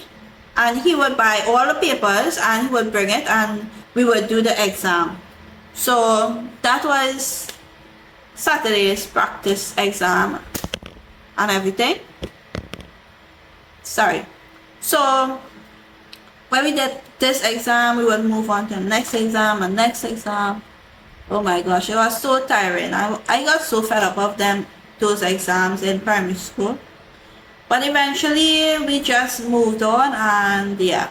and he would buy all the papers and he would bring it, and we would do the exam. So that was Saturday's practice exam and everything. Sorry. So when we did this exam, we would move on to the next exam and next exam. Oh my gosh, it was so tiring. I got so fed up of those exams in primary school. But eventually we just moved on, and yeah.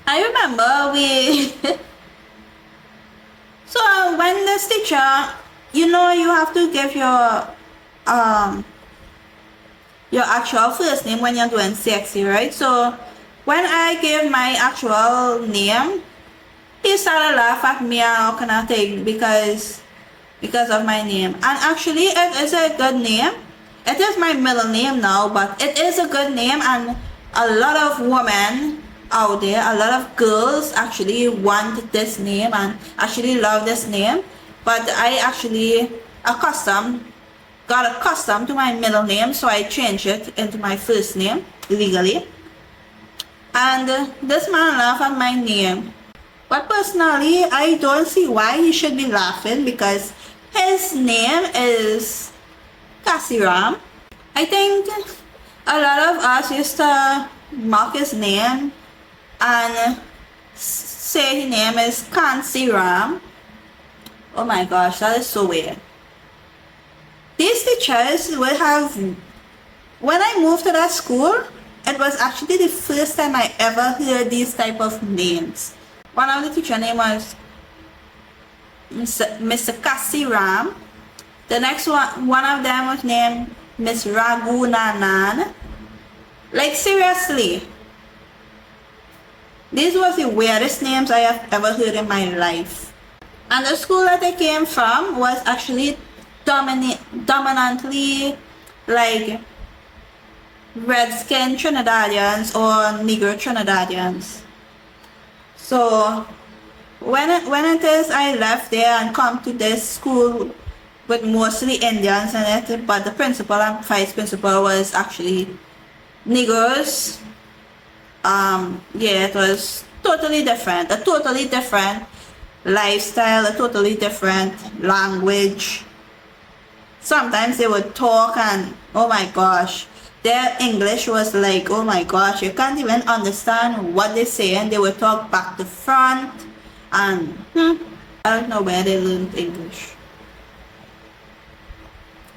I remember so when this teacher, you have to give your actual first name when you're doing CXC, right? So when I gave my actual name, he started laughing at me and all kind of thing because of my name. And actually it is a good name. It is my middle name now, but it is a good name, and a lot of women out there, a lot of girls actually want this name and actually love this name. But I actually got accustomed to my middle name, so I changed it into my first name legally. And this man laughed at my name. But personally, I don't see why he should be laughing, because his name is Kasiram. I think a lot of us used to mock his name and say his name is Kansiram. Oh my gosh, that is so weird. These teachers would have, when I moved to that school, it was actually the first time I ever heard these type of names. One of the teacher name was Mr. Kasiram. The next one of them was named Miss Ragunanan. Like seriously, these were the weirdest names I have ever heard in my life. And the school that I came from was actually dominantly like red-skinned Trinidadians or Negro Trinidadians. So when it is I left there and come to this school with mostly Indians in it, but the principal and vice principal was actually Negroes. Yeah, it was totally different, a totally different lifestyle, a totally different language. Sometimes they would talk and oh my gosh, their English was like, oh my gosh, you can't even understand what they say, and they would talk back to front, and I don't know where they learned English.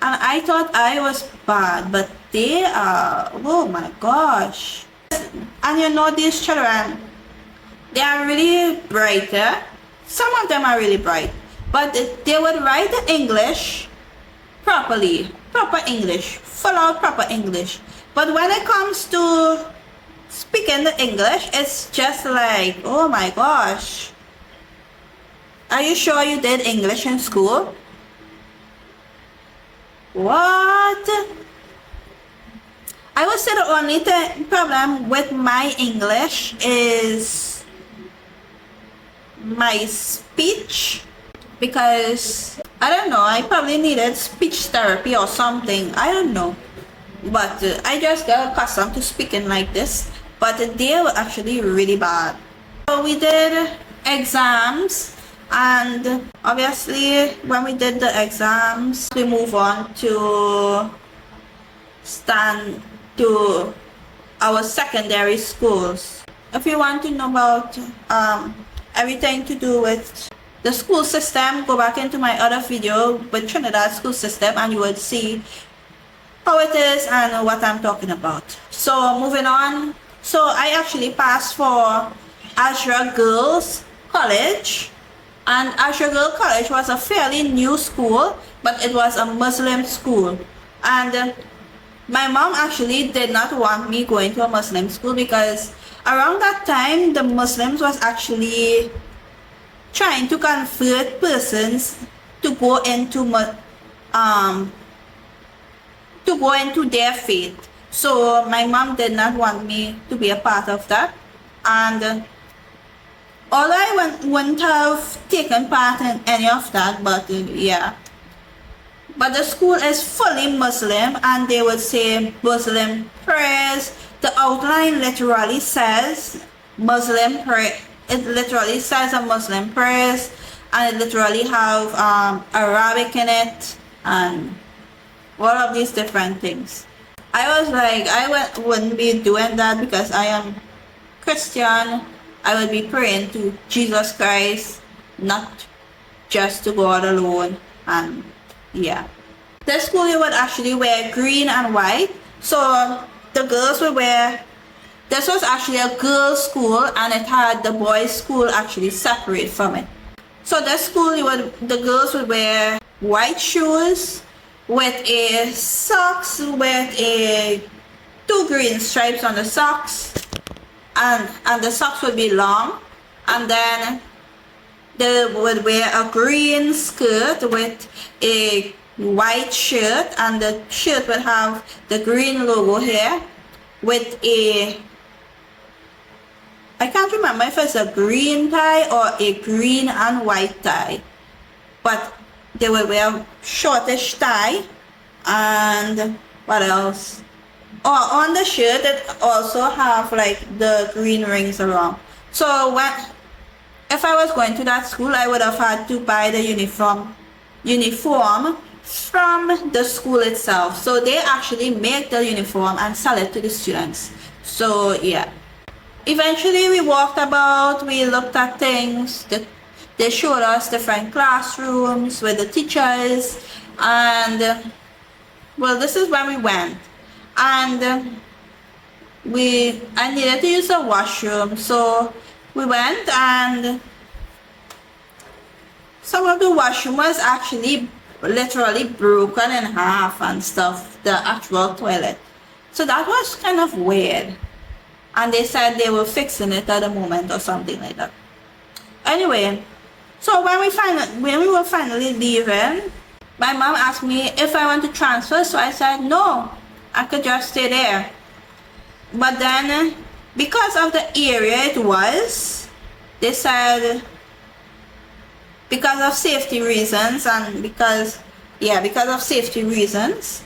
And I thought I was bad, but they are, oh my gosh. And these children, they are really brighter. Some of them are really bright, but they would write the English properly, proper English, full out proper English. But when it comes to speaking the English, it's just like, oh my gosh. Are you sure you did English in school? What? I would say the only problem with my English is my speech, because I don't know, I probably needed speech therapy or something, I don't know, but I just got accustomed to speaking like this. But they were actually really bad. So we did exams, and obviously when we did the exams, we move on to our secondary schools. If you want to know about everything to do with the school system, go back into my other video with Trinidad school system, and you would see how it is and what I'm talking about. So moving on, so I actually passed for Ashra Girls College, and Ashra Girls College was a fairly new school, but it was a Muslim school. And my mom actually did not want me going to a Muslim school, because around that time the Muslims was actually trying to convert persons to go into to go into their faith. So my mom did not want me to be a part of that. And although I wouldn't have taken part in any of that, but yeah. But the school is fully Muslim, and they would say Muslim prayers. The outline literally says Muslim prayer. It literally says a Muslim prayers, and it literally have Arabic in it, and all of these different things. I was like, wouldn't be doing that because I am Christian. I would be praying to Jesus Christ, not just to God alone. And yeah, the school you would actually wear green and white. So the girls would wear, this was actually a girls' school, and it had the boys' school actually separate from it. So the school, the girls would wear white shoes with a socks with a 2 green stripes on the socks, and the socks would be long, and then they would wear a green skirt with a white shirt, and the shirt would have the green logo here with a, I can't remember if it's a green tie or a green and white tie, but they would wear a shortish tie. And what else? Oh, on the shirt it also have like the green rings around. So if I was going to that school, I would have had to buy the uniform from the school itself. So they actually make the uniform and sell it to the students. So yeah. Eventually we walked about, we looked at things, they showed us different classrooms with the teachers, and well, this is when we went, and I needed to use the washroom, so we went, and some of the washroom was actually literally broken in half and stuff, the actual toilet. So that was kind of weird. And they said they were fixing it at the moment or something like that. Anyway, so when we were finally leaving, my mom asked me if I want to transfer, so I said no, I could just stay there. But then, because of the area it was, they said because of safety reasons, and because of safety reasons,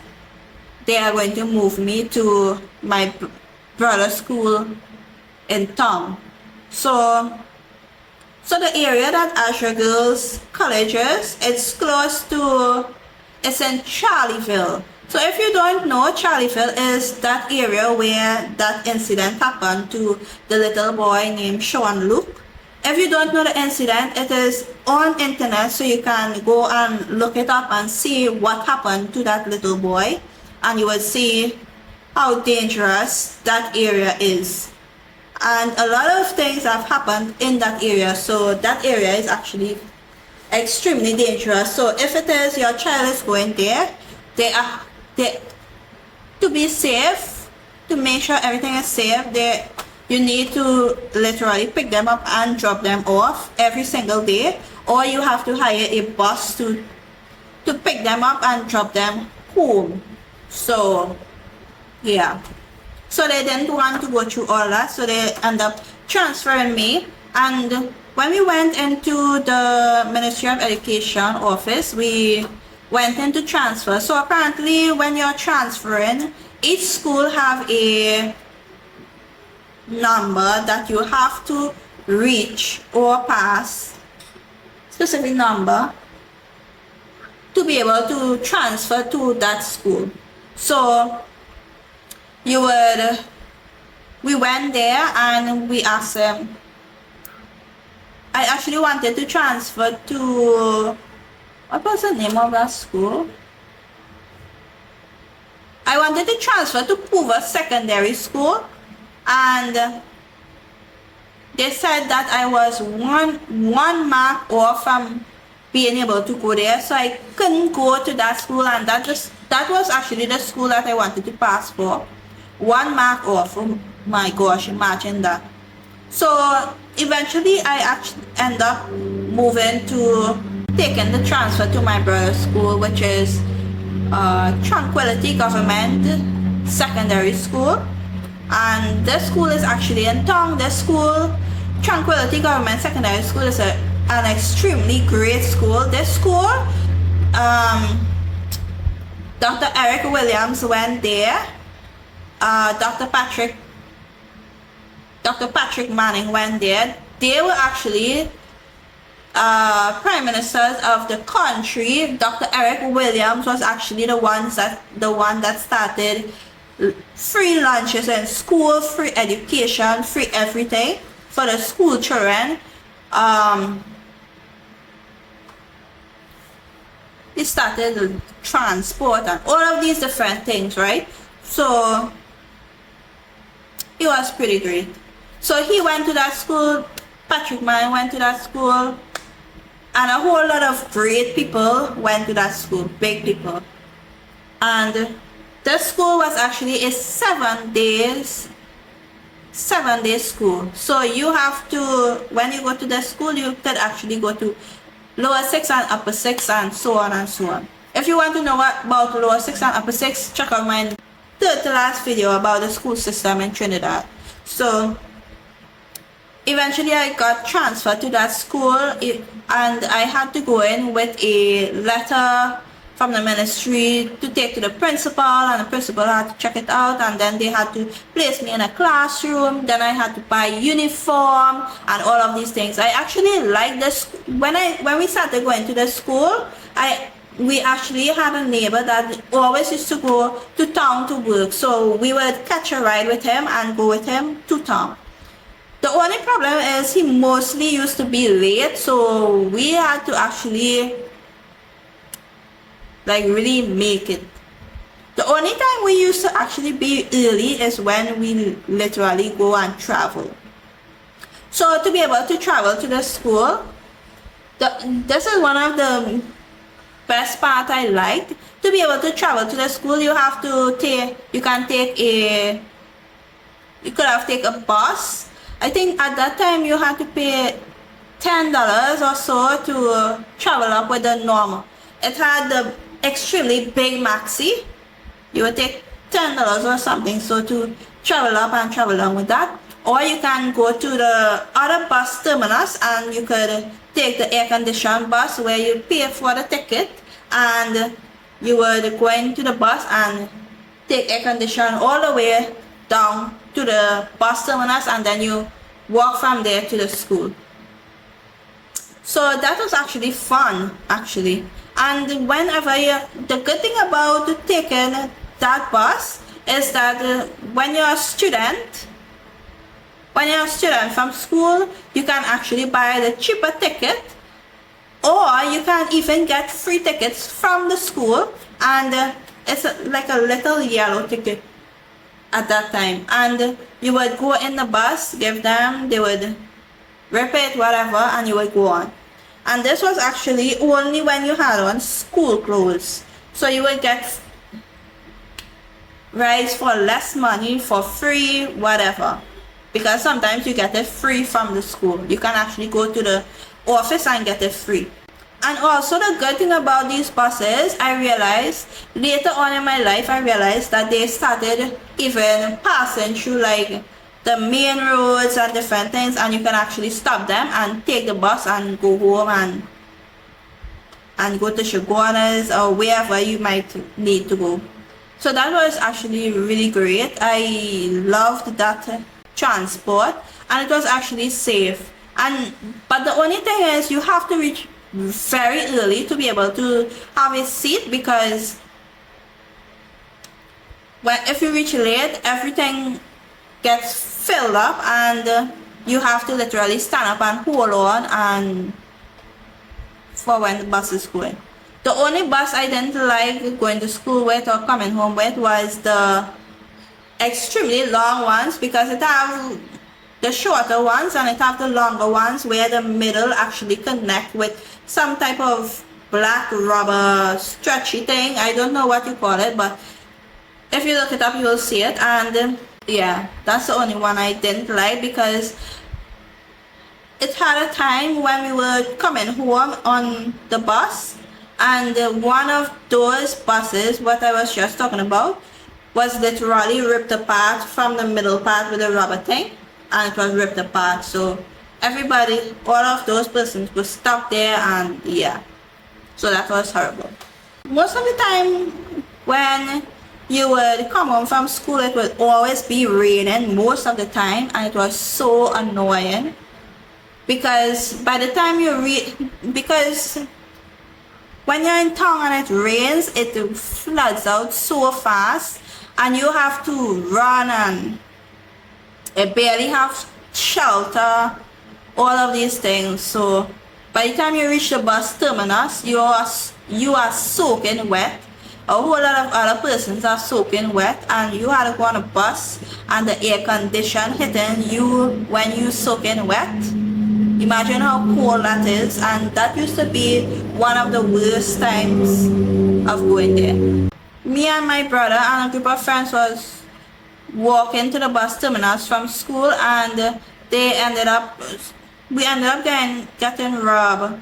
they are going to move me to my brother's school in town. So the area that Azure Girls College is, it's in Charlieville. So if you don't know, Charlieville is that area where that incident happened to the little boy named Sean Luke. If you don't know the incident, it is on internet, so you can go and look it up and see what happened to that little boy, and you will see how dangerous that area is. And a lot of things have happened in that area, so that area is actually extremely dangerous. So if it is your child is going there, to be safe, to make sure everything is safe, you need to literally pick them up and drop them off every single day, or you have to hire a bus to pick them up and drop them home. So yeah, so they didn't want to go through all that, so they end up transferring me. And when we went into the Ministry of Education office, we went into transfer. So apparently when you're transferring, each school have a number that you have to reach or pass, specific number, to be able to transfer to that school. So we went there and we asked them. I actually wanted to transfer to, what was the name of that school? I wanted to transfer to Hoover Secondary School, and they said that I was one mark off from being able to go there, so I couldn't go to that school, and that was actually the school that I wanted to pass for. 1 mark off. Oh my gosh, imagine that. So eventually I actually end up moving to taking the transfer to my brother's school, which is Tranquility Government Secondary School, and this school is actually in town. This school, Tranquility Government Secondary School, is an extremely great school. This school, Dr. Eric Williams went there. Dr. Patrick Manning went there. They were actually prime ministers of the country. Dr. Eric Williams was actually the one that started free lunches in school, free education, free everything for the school children. He started transport and all of these different things, right? So it was pretty great. So he went to that school, Patrick Mann went to that school, and a whole lot of great people went to that school, big people. And the school was actually a 7 days school. So you have to, when you go to the school, you could actually go to lower 6 and upper 6 and so on and so on. If you want to know about lower 6 and upper 6, check out my third to last video about the school system in Trinidad. So eventually I got transferred to that school, and I had to go in with a letter from the ministry to take to the principal, and the principal had to check it out, and then they had to place me in a classroom. Then I had to buy uniform and all of these things. I actually liked this. When we started going to the school, we actually had a neighbor that always used to go to town to work, so we would catch a ride with him and go with him to town. The only problem is he mostly used to be late, so we had to actually really make it. The only time we used to actually be early is when we literally go and travel. So to be able to travel to the school, this is one of the best part I liked. To be able to travel to the school, you could have taken a bus. I think at that time you had to pay $10 or so to travel up with the normal. It had the extremely big maxi. You would take $10 or something so to travel up and travel down with that. Or you can go to the other bus terminus and you could take the air-conditioned bus where you pay for the ticket, and you would go into the bus and take air condition all the way down to the bus terminus, and then you walk from there to the school. So that was actually fun, actually. And the good thing about taking that bus is that when you're a student from school, you can actually buy the cheaper ticket, or you can even get free tickets from the school, and it's like a little yellow ticket at that time, and you would go in the bus, give them, they would rip it, whatever, and you would go on. And this was actually only when you had on school clothes, so you would get rides for less money, for free, whatever, because sometimes you get it free from the school. You can actually go to the office and get it free. And also the good thing about these buses, I realized later on in my life, I realized that they started even passing through the main roads and different things, and you can actually stop them and take the bus and go home and go to Shaguanas or wherever you might need to go. So that was actually really great. I loved that transport, and it was actually safe. But the only thing is you have to reach very early to be able to have a seat, because if you reach late, everything gets filled up and you have to literally stand up and hold on and for when the bus is going. The only bus I didn't like going to school with or coming home with was the extremely long ones, because it have the shorter ones and it have the longer ones where the middle actually connect with some type of black rubber stretchy thing. I don't know what you call it, but if you look it up you will see it. And yeah, that's the only one I didn't like, because it had a time when we were coming home on the bus And one of those buses, what I was just talking about, was literally ripped apart from the middle part with a rubber thing, and it was ripped apart. So everybody, all of those persons were stuck there, and yeah, so that was horrible. Most of the time when you would come home from school, it would always be raining most of the time, and it was so annoying because by the time because when you're in town and it rains, it floods out so fast, and you have to run, and you barely have shelter, all of these things. So by the time you reach the bus terminus, you are soaking wet. A whole lot of other persons are soaking wet, and you had to go on a bus and the air condition hitting you when you soaking wet. Imagine how cold that is, and that used to be one of the worst times of going there. Me and my brother and a group of friends was walking to the bus terminus from school, and we ended up getting robbed.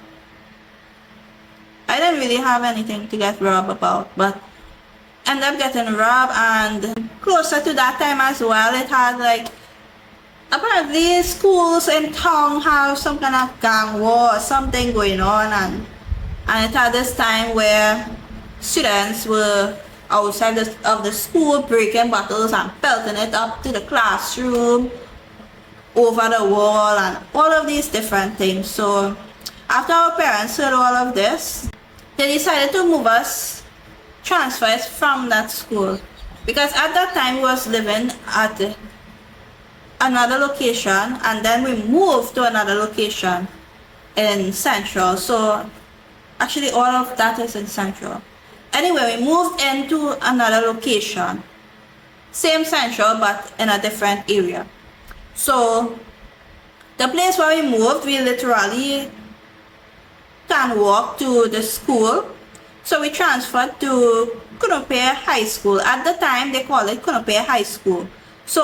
I didn't really have anything to get robbed about, but ended up getting robbed. And closer to that time as well, it had like, apparently schools in town have some kind of gang war or something going on, and it had this time where students were outside of the school breaking bottles and pelting it up to the classroom, over the wall, and all of these different things. So after our parents heard all of this, they decided to transfer us from that school, because at that time we was living at another location, and then we moved to another location in Central. So actually all of that is in Central. Anyway, we moved into another location, same Central but in a different area. So the place where we moved, we literally can walk to the school. So we transferred to Kunupe High School. At the time they called it Kunupe High School. So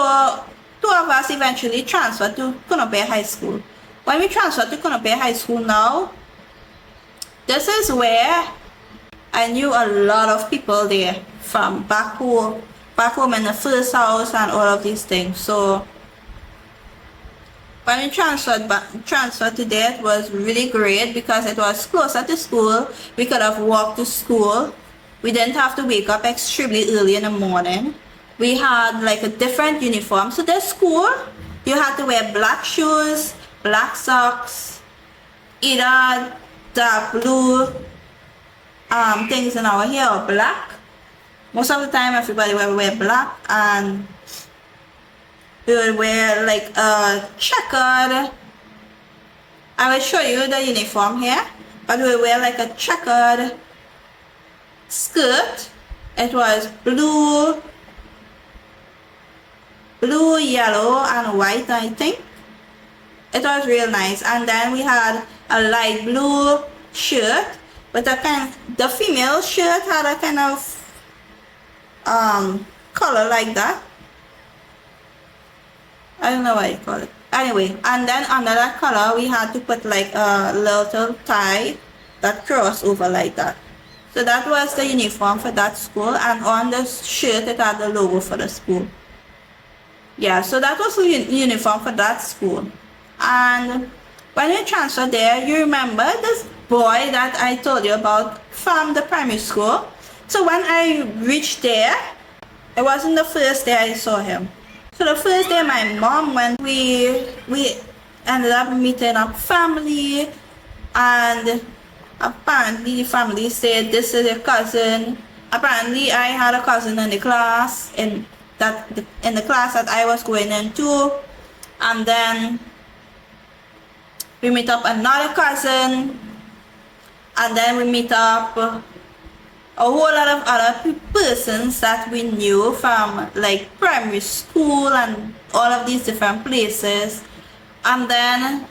two of us eventually transferred to Kunupe High School. When we transferred to Kunupe High School now, this is where I knew a lot of people there from back home in the first house and all of these things. So when we transferred to there, it was really great because it was closer to school. We could have walked to school. We didn't have to wake up extremely early in the morning. We had like a different uniform. So this school, you had to wear black shoes, black socks, either dark blue things in our hair or black. Most of the time everybody will wear black, and we would wear like a checkered, I will show you the uniform here, but we would wear like a checkered skirt. It was blue, yellow and white, I think. It was real nice. And then we had a light blue shirt, but the female shirt had a kind of color like that. I don't know what you call it. Anyway, and then under that color we had to put like a little tie that crossed over like that. So that was the uniform for that school, and on the shirt it had the logo for the school. Yeah, so that was the uniform for that school. And when we transferred there, you remember this boy that I told you about from the primary school? So when I reached there, it wasn't the first day I saw him. So the first day my mom went, we ended up meeting up family, and apparently the family said, this is your cousin. Apparently I had a cousin in the class, in the class that I was going into, and then we meet up another cousin, and then we meet up a whole lot of other persons that we knew from like primary school and all of these different places. And then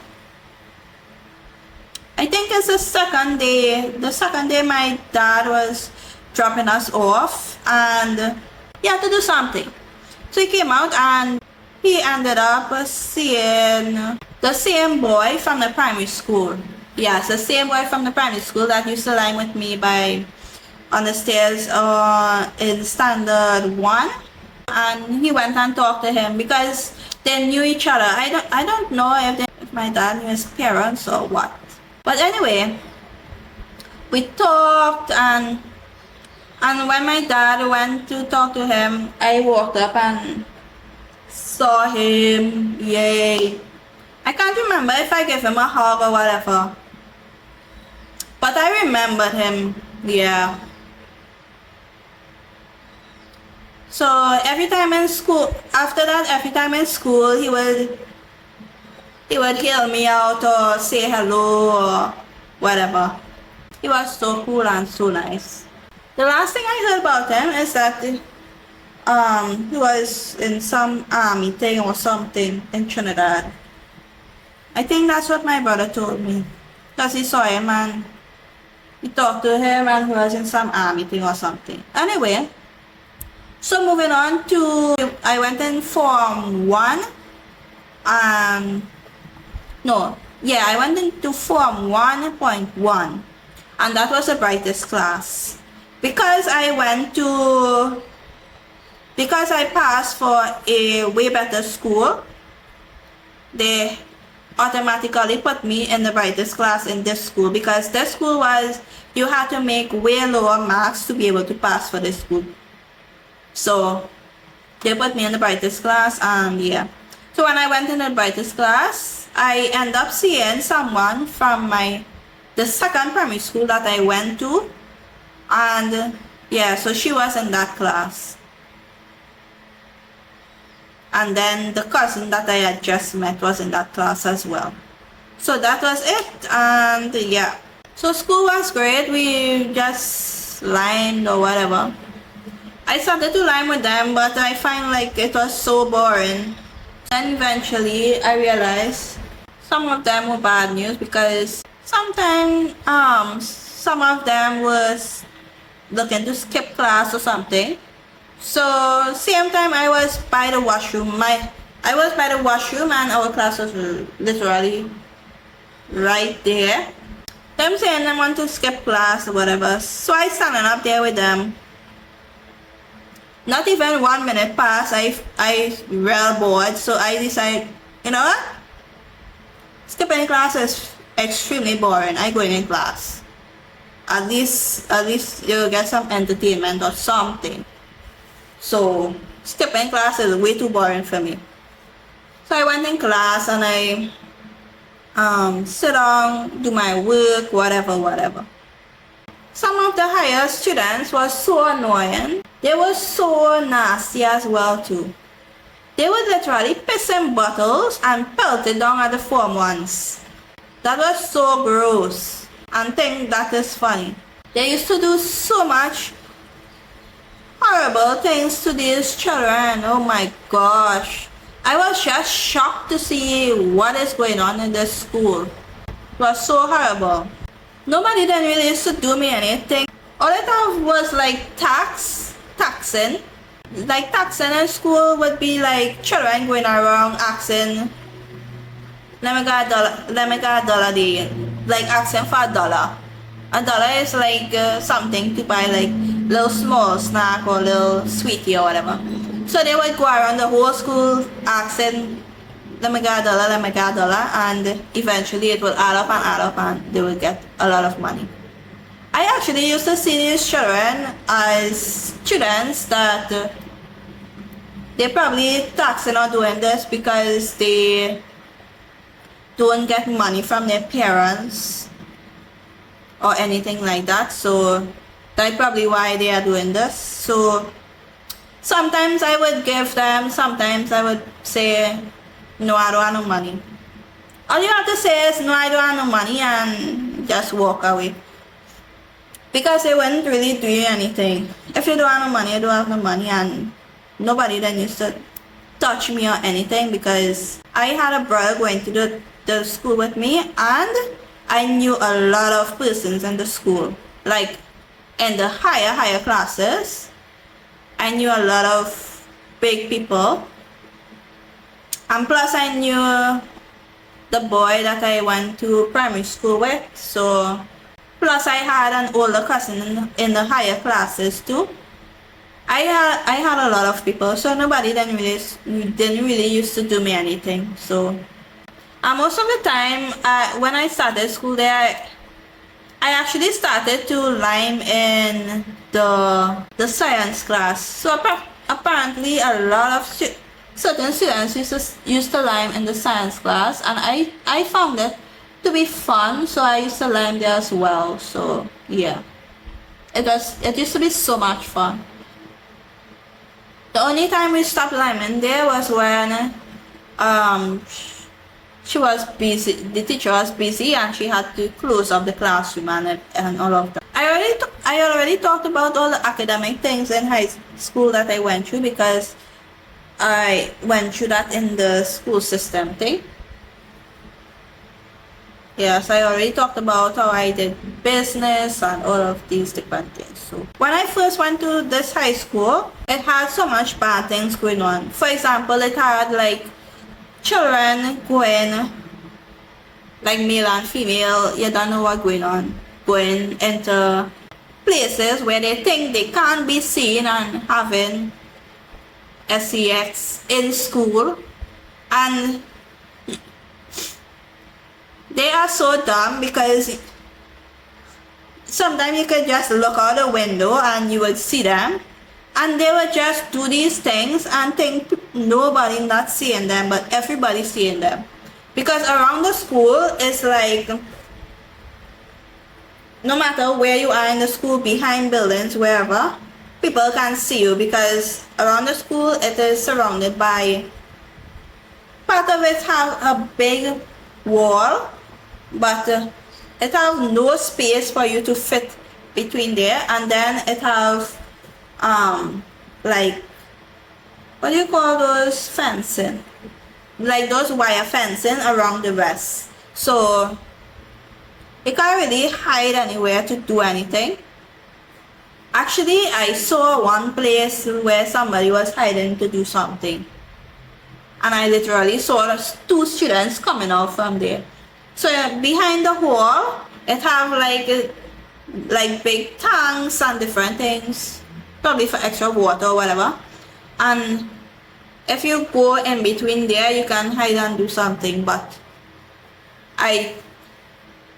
I think it's the second day my dad was dropping us off, and he had to do something. So he came out and he ended up seeing the same boy from the primary school. Yeah, so same boy from the primary school that used to line with me by on the stairs in standard 1, and he went and talked to him because they knew each other. I don't know if my dad knew his parents or what. But anyway, we talked, and when my dad went to talk to him, I walked up and saw him. Yay. I can't remember if I gave him a hug or whatever. But I remembered him. Yeah. So every time in school, after that, every time in school, he would hail me out or say hello or whatever. He was so cool and so nice. The last thing I heard about him is that he was in some army thing or something in Trinidad. I think that's what my brother told me, because he saw him and he talked to him and he was in some army thing or something. Anyway, so moving on to, I went in Form 1. I went into Form 1.1, and that was the brightest class. Because I passed for a way better school, they automatically put me in the brightest class in this school, because this school was, you had to make way lower marks to be able to pass for this school. So they put me in the brightest class, and yeah. So when I went in the brightest class, I ended up seeing someone from the second primary school that I went to, and yeah, so she was in that class. And then the cousin that I had just met was in that class as well. So that was it, and yeah. So school was great. We just lined or whatever. I started to line with them, but I find like it was so boring. Then eventually I realized some of them were bad news, because sometimes some of them was looking to skip class or something. So same time I was by the washroom. I was by the washroom and our class was literally right there. Them saying they want to skip class or whatever. So I standing up there with them. Not even 1 minute passed, I real bored, so I decided, you know what? Skipping class is extremely boring. I going in class. At least you'll get some entertainment or something. So skipping class is way too boring for me. So I went in class and I sit down, do my work, whatever. Some of the higher students were so annoying. They were so nasty as well too. They would literally piss in bottles and pelt it down at the Form 1s. That was so gross, and think that is funny. They used to do so much horrible things to these children. Oh my gosh. I was just shocked to see what is going on in this school. It was so horrible. Nobody then really used to do me anything. All I thought was like taxing. Like taxing in school would be like children going around asking, let me get a dollar there. Like asking for a dollar. A dollar is like something to buy, like little small snack or little sweetie or whatever. So they would go around the whole school asking, let me get a dollar, and eventually it will add up and they will get a lot of money. I actually used to see these children as students that they probably taxing or doing this because they don't get money from their parents or anything like that. So that's probably why they are doing this. So sometimes I would give them, sometimes I would say, no, I don't have no money. All you have to say is, no, I don't have no money, and just walk away. Because they wouldn't really do you anything. If you don't have no money, you don't have no money, and nobody then used to touch me or anything, because I had a brother going to the school with me, and I knew a lot of persons in the school. Like in the higher classes, I knew a lot of big people. And plus I knew the boy that I went to primary school with. So plus I had an older cousin in the higher classes too. I had a lot of people, so nobody didn't really used to do me anything. So most of the time, when I started school there, I actually started to lime in the science class. So apparently a lot of certain students used to lime in the science class, and I found it to be fun, so I used to lime there as well. So yeah, it used to be so much fun. The only time we stopped liming there was when she was busy, the teacher was busy, and she had to close up the classroom and all of that. I already talked about all the academic things in high school that I went through, because I went through that in the school system thing. Yes, I already talked about how I did business and all of these different things. So when I first went to this high school, it had so much bad things going on. For example, it had like children going, like male and female, you don't know what's going on, going into places where they think they can't be seen and having sex in school, and they are so dumb because sometimes you could just look out the window and you would see them, and they would just do these things and think nobody not seeing them, but everybody seeing them. Because around the school, it's like, no matter where you are in the school, behind buildings, wherever, people can see you, because around the school it is surrounded by, part of it have a big wall, but it have no space for you to fit between there, and then it have like, what do you call those fencing, like those wire fencing around the rest, so you can't really hide anywhere to do anything. Actually, I saw one place where somebody was hiding to do something, and I literally saw two students coming out from there. So behind the wall, it have like big tanks and different things, probably for extra water or whatever. And if you go in between there, you can hide and do something. But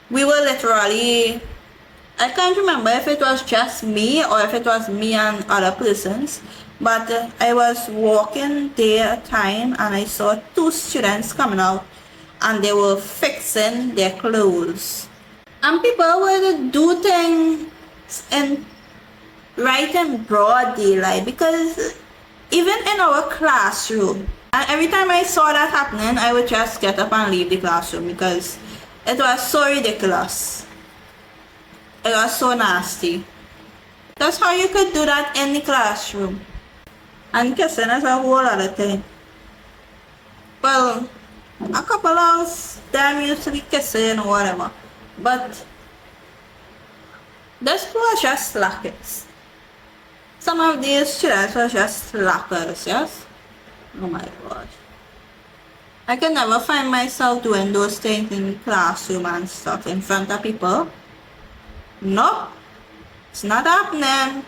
we were literally, I can't remember if it was just me or if it was me and other persons, but I was walking there at a time and I saw two students coming out, and they were fixing their clothes. And people would do things right in broad daylight, because even in our classroom, and every time I saw that happening, I would just get up and leave the classroom, because it was so ridiculous. It was so nasty. That's how you could do that in the classroom. And kissing is a whole other thing. Well, a couple of them used to be kissing or whatever, but this was just slackers. Some of these students were just slackers, yes? Oh my gosh. I could never find myself doing those things in the classroom and stuff in front of people. Nope, it's not happening.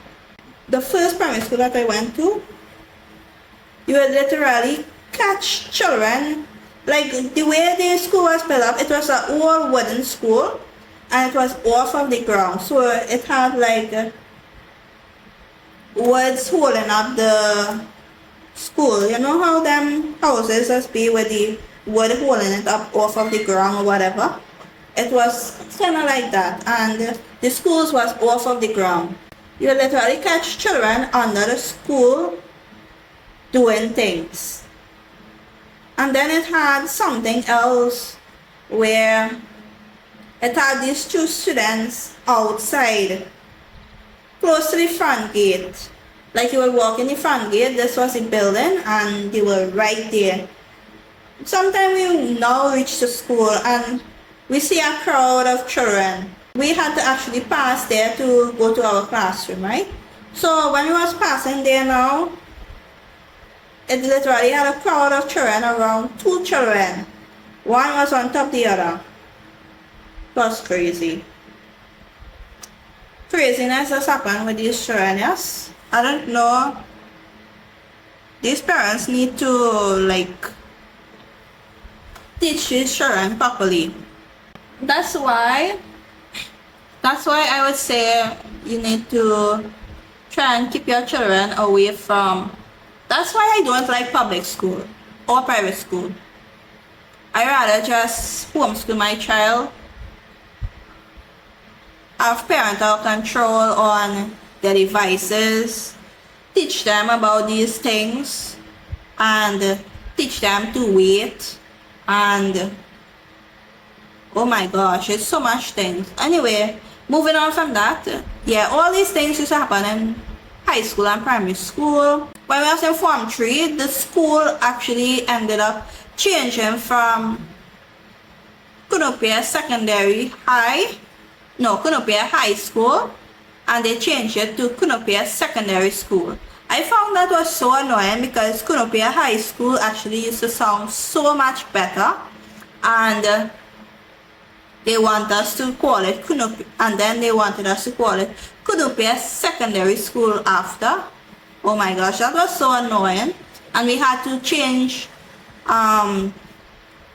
The first primary school that I went to, you would literally catch children. Like, the way the school was built up, it was an old wooden school, and it was off of the ground. So it had like woods holding up the school. You know how them houses just be with the wood holding it up off of the ground or whatever? It was kind of like that, and the schools was off of the ground. You literally catch children under the school doing things. And then it had something else where it had these two students outside, close to the front gate. Like, you would walk in the front gate, this was the building, and they were right there. Sometimes we now reach the school and we see a crowd of children. We had to actually pass there to go to our classroom, right? So when we was passing there now, it literally had a crowd of children, around 2 children. One was on top of the other. It was crazy. Craziness has happened with these children, yes? I don't know. These parents need to like teach these children properly. That's why I would say you need to try and keep your children away from. That's why I don't like public school or private school. I rather just homeschool my child, have parental control on their devices, teach them about these things, and teach them to wait, and oh my gosh, it's so much things. Anyway, moving on from that, yeah, all these things used to happen in high school and primary school. When we was in Form 3, the school actually ended up changing from Kunupia Secondary High, no, Kunupia High School, and they changed it to Kunupia Secondary School. I found that was so annoying because Kunupia High School actually used to sound so much better, and they want us to call it Kunupia, and then they wanted us to call it Kunupia Secondary School after. Oh my gosh, that was so annoying. And we had to change,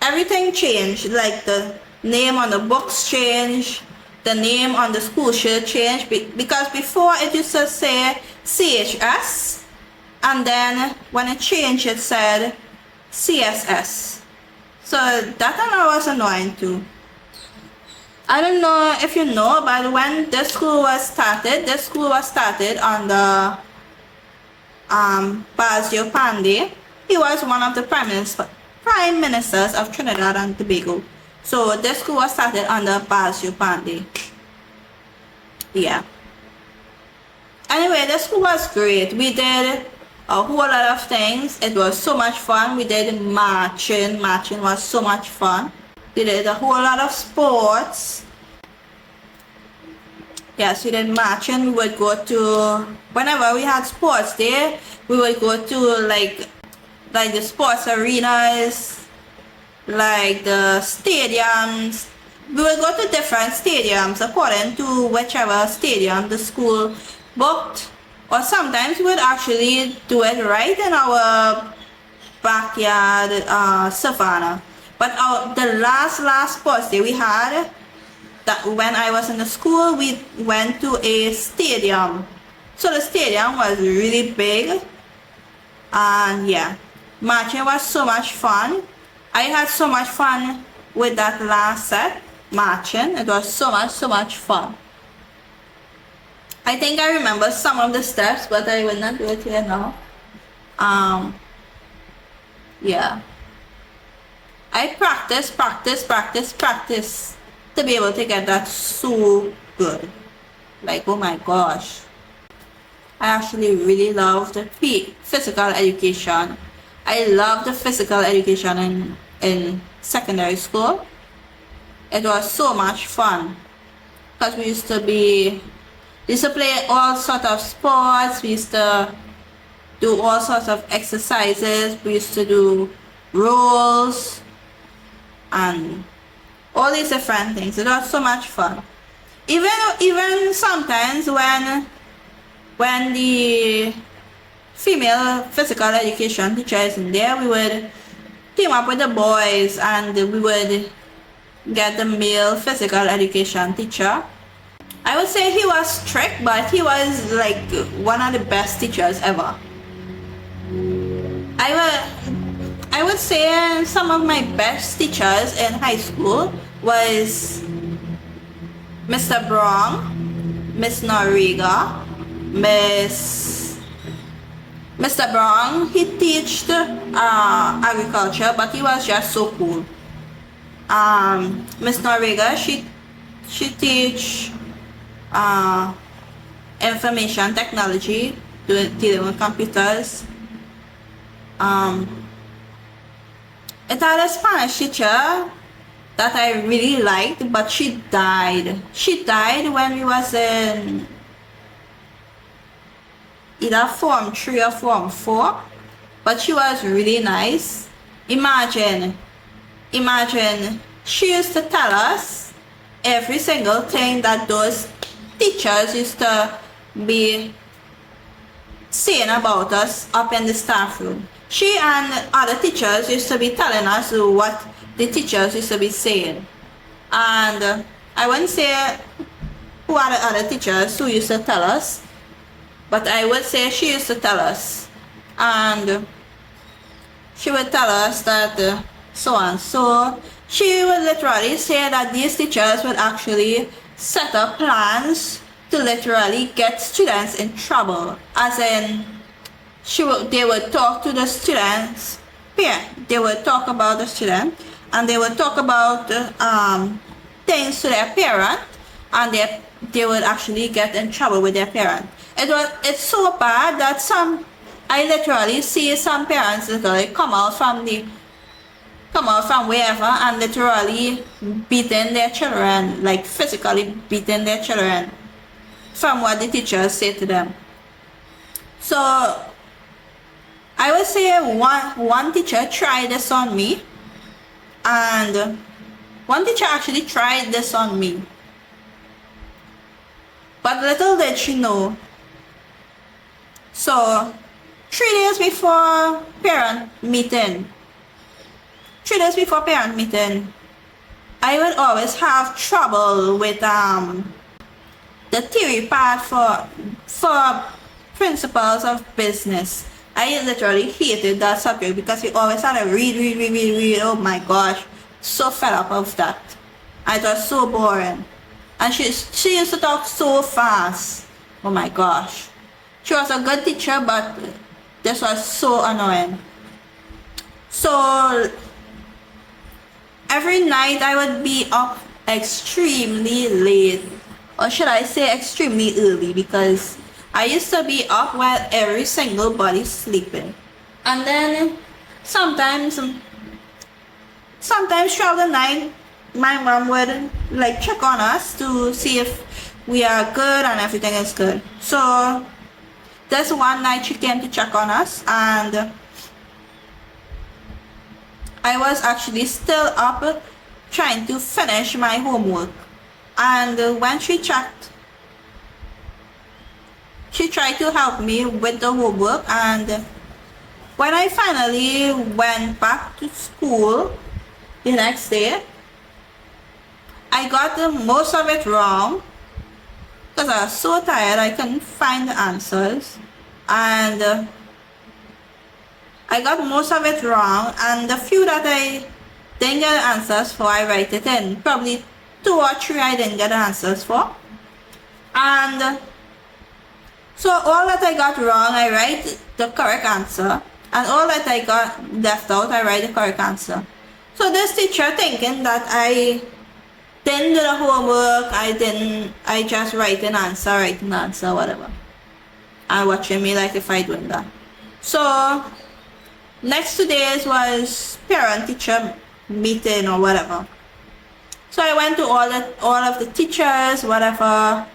everything changed, like the name on the books changed, the name on the school shirt changed, because before it used to say CHS, and then when it changed it said CSS. So that was annoying too. I don't know if you know, but when this school was started under Basio Pandey. He was one of the prime ministers of Trinidad and Tobago. So this school was started under Basio Pandey. Yeah. Anyway, the school was great. We did a whole lot of things. It was so much fun. We did marching. Marching was so much fun. We did a whole lot of sports. Yes, we did marching. We would go to, whenever we had sports day, we would go to like the sports arenas, like the stadiums. We would go to different stadiums according to whichever stadium the school booked, or sometimes we would actually do it right in our backyard savannah. But the last sports day we had, that when I was in the school, we went to a stadium. So the stadium was really big, and yeah, marching was so much fun. I had so much fun with that last set, marching. It was so much fun. I think I remember some of the steps, but I will not do it here now. Yeah, I practice to be able to get that so good. Like, oh my gosh, I actually really love the physical education. I love the physical education in secondary school. It was so much fun because we used to play all sorts of sports. We used to do all sorts of exercises. We used to do rolls and all these different things. It was so much fun. Even sometimes when the female physical education teacher is in there, we would team up with the boys and we would get the male physical education teacher. I would say he was strict, but he was like one of the best teachers ever. I would say some of my best teachers in high school was Mr. Brown, Miss Noriega, Mr. Brown. He taught agriculture, but he was just so cool. Miss Noriega, she teach information technology, dealing with computers. It had a Spanish teacher that I really liked, but she died. She died when we was in either Form 3 or Form 4, but she was really nice. Imagine Imagine, she used to tell us every single thing that those teachers used to be saying about us up in the staff room. She and other teachers used to be telling us what the teachers used to be saying. And I wouldn't say who are the other teachers who used to tell us, but I would say she used to tell us. And she would tell us that so and so. She would literally say that these teachers would actually set up plans to literally get students in trouble. As in, they would talk to the students, they would talk about the student, and they would talk about things to their parent, and they would actually get in trouble with their parent. It's so bad that I literally see some parents literally come out from wherever and literally beating their children, like physically beating their children from what the teachers say to them. So I would say one teacher tried this on me, and one teacher actually tried this on me. But little did she know. So 3 days before parent meeting, I would always have trouble with the theory part for principles of business. I literally hated that subject because we always had to read. Oh my gosh, so fed up of that. It was so boring. And she used to talk so fast. Oh my gosh. She was a good teacher, but this was so annoying. So every night I would be up extremely late, or should I say extremely early, because I used to be up while every single body sleeping. And then sometimes throughout the night, my mom would like check on us to see if we are good and everything is good. So this one night she came to check on us, and I was actually still up trying to finish my homework. And when she checked, she tried to help me with the homework, and when I finally went back to school the next day, I got most of it wrong because I was so tired I couldn't find the answers, and I got most of it wrong, and the few that I didn't get the answers for, I write it in. Probably 2 or 3 I didn't get the answers for. And so all that I got wrong, I write the correct answer, and all that I got left out, I write the correct answer. So this teacher, thinking that I didn't do the homework, I just write an answer, whatever, and watching me like if I doing that. So next 2 days was parent-teacher meeting or whatever. So I went to all of the teachers, whatever,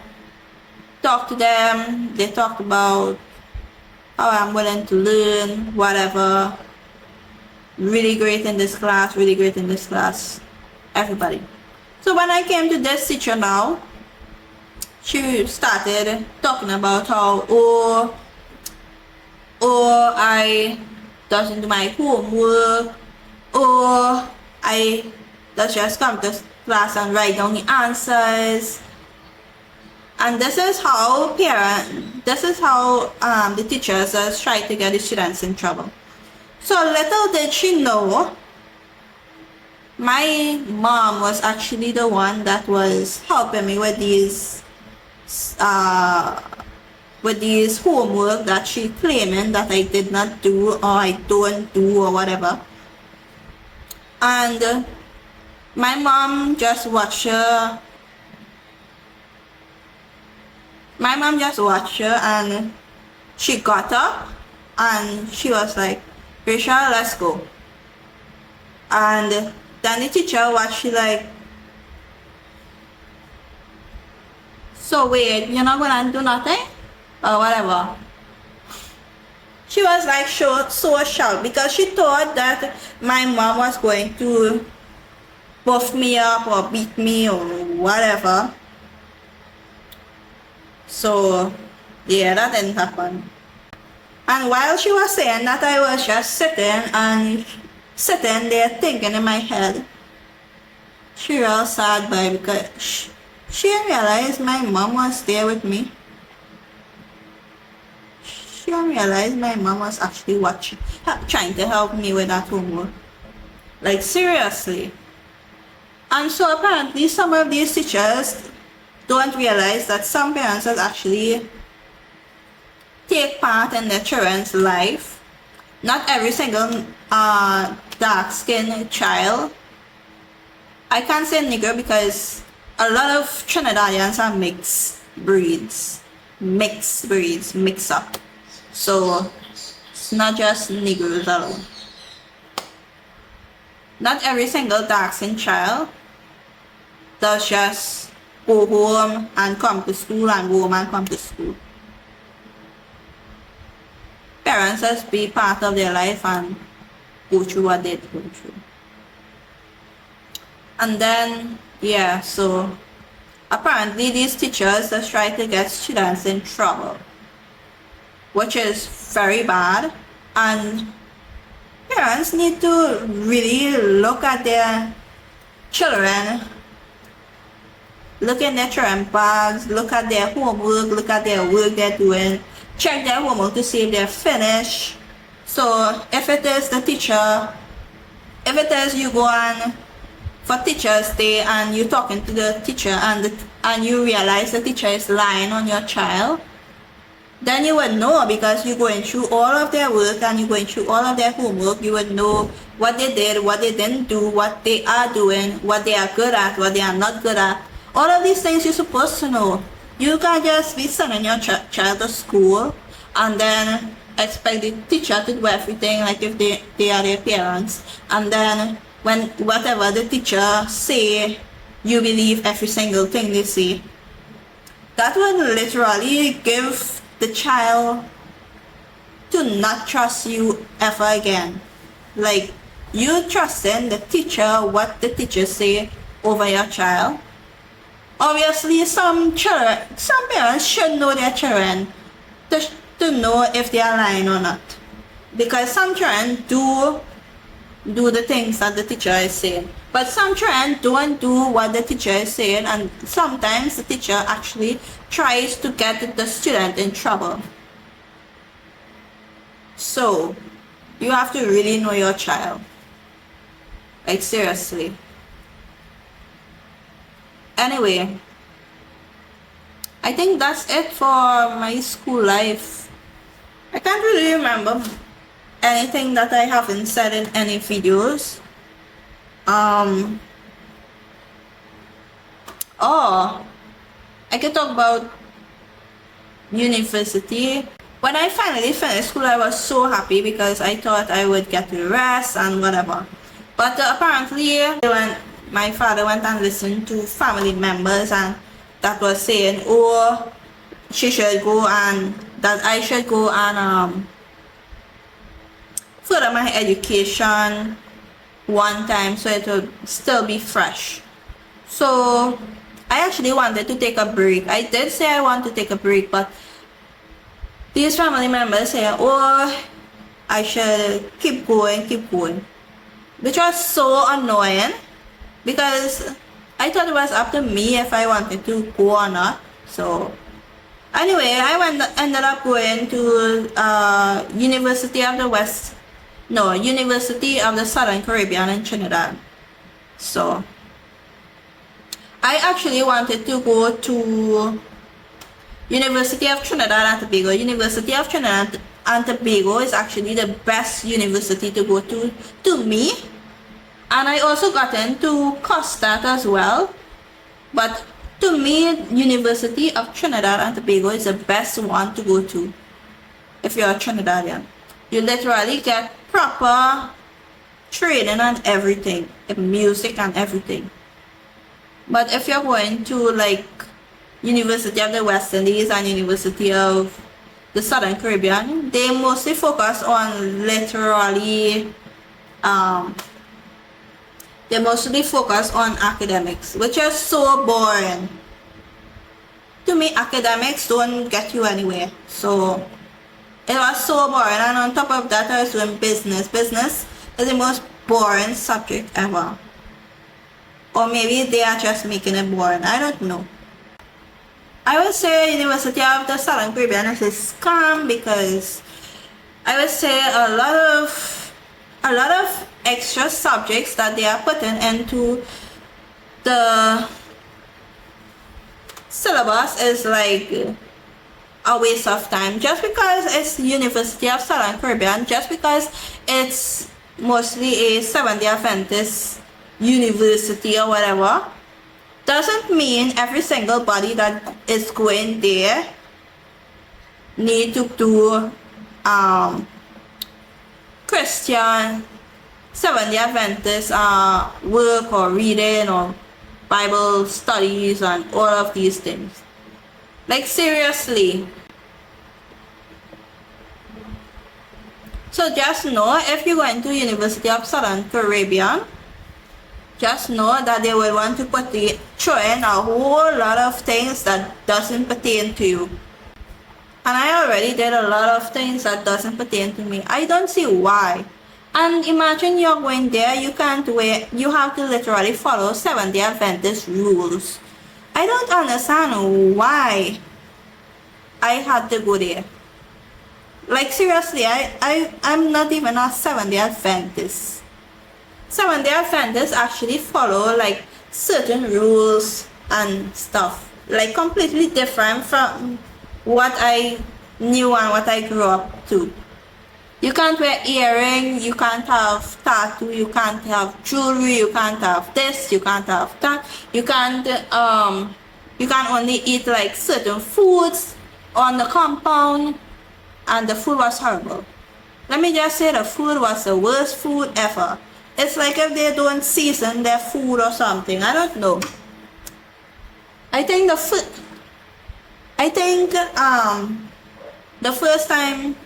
talked to them. They talked about how I'm willing to learn, whatever. Really great in this class, everybody. So when I came to this teacher now, she started talking about how, I doesn't do my homework, I just come to class and write down the answers. And this is how the teachers try to get the students in trouble. So little did she know, my mom was actually the one that was helping me with these homework that she claiming that I did not do, or I don't do, or whatever. And my mom just watched her. And she got up and she was like, Rachel, let's go. And then the teacher watched, she like, so wait, you're not gonna do nothing? Or whatever. She was like so shocked because she thought that my mom was going to buff me up or beat me or whatever. So yeah, that didn't happen. And while she was saying that, I was just sitting there thinking in my head, she real sad by because she didn't realize my mom was there with me. She didn't realize my mom was actually watching, trying to help me with that homework. Like seriously. And so apparently some of these teachers don't realize that some parents actually take part in their children's life. Not every single dark-skinned child. I can't say nigger because a lot of Trinidadians are mixed breeds, mix up. So it's not just niggers alone. Not every single dark-skinned child does just go home and come to school and go home and come to school. Parents just be part of their life and go through what they go through. And then, yeah, so apparently these teachers just try to get students in trouble, which is very bad. And parents need to really look at their children, look in their children's bags, look at their homework, look at their work they're doing, check their homework to see if they're finished. So if it is the teacher, if it is you go on for Teacher's Day and you're talking to the teacher and you realize the teacher is lying on your child, then you would know, because you're going through all of their work and you're going through all of their homework. You would know what they did, what they didn't do, what they are doing, what they are good at, what they are not good at. All of these things you're supposed to know. You can't just be sending your child to school and then expect the teacher to do everything like if they are their parents. And then when whatever the teacher say, you believe every single thing they say. That would literally give the child to not trust you ever again. Like, you trusting the teacher, what the teacher say over your child. Obviously, some parents should know their children to know if they are lying or not. Because some children do the things that the teacher is saying. But some children don't do what the teacher is saying, and sometimes the teacher actually tries to get the student in trouble. So, you have to really know your child. Like, seriously. Anyway, I think that's it for my school life. I can't really remember anything that I haven't said in any videos. I could talk about university. When I finally finished school, I was so happy because I thought I would get to rest and whatever. But apparently, when my father went and listened to family members and that was saying, oh, she should go and that I should go and further my education one time so it will still be fresh. So I actually wanted to take a break. I did say I want to take a break, but these family members say, oh, I should keep going, which was so annoying because I thought it was up to me if I wanted to go or not. So anyway, I ended up going to University of the Southern Caribbean in Trinidad. So I actually wanted to go to University of Trinidad and Tobago. University of Trinidad and Tobago is actually the best university to go to me. And I also got into COSTAT as well. But to me, University of Trinidad and Tobago is the best one to go to if you're a Trinidadian. You literally get proper training and everything, music and everything. But if you're going to like University of the West Indies and University of the Southern Caribbean, they mostly focus on literally They mostly focus on academics, which is so boring. To me, academics don't get you anywhere. So it was so boring. And on top of that, I was doing business. Business is the most boring subject ever. Or maybe they are just making it boring. I don't know. I would say University of the Southern Caribbean is a scam because I would say a lot of extra subjects that they are putting into the syllabus is like a waste of time. Just because it's University of Southern Caribbean, just because it's mostly a Seventh-day Adventist university or whatever, doesn't mean every single body that is going there need to do Christian Seventh-day Adventist work or reading or Bible studies and all of these things. Like seriously. So just know, if you're going to University of Southern Caribbean, just know that they will want to throw in a whole lot of things that doesn't pertain to you. And I already did a lot of things that doesn't pertain to me. I don't see why. And imagine you're going there, you can't wait, you have to literally follow Seventh-day Adventist rules. I don't understand why I had to go there. Like seriously, I'm not even a Seventh-day Adventist. Seventh-day Adventists actually follow like certain rules and stuff, like completely different from what I knew and what I grew up to. You can't wear earring, you can't have tattoo, you can't have jewelry, you can't have this, you can't have that, you can only eat like certain foods on the compound, and the food was horrible. Let me just say, the food was the worst food ever. It's like if they don't season their food or something. I don't know. I think the first time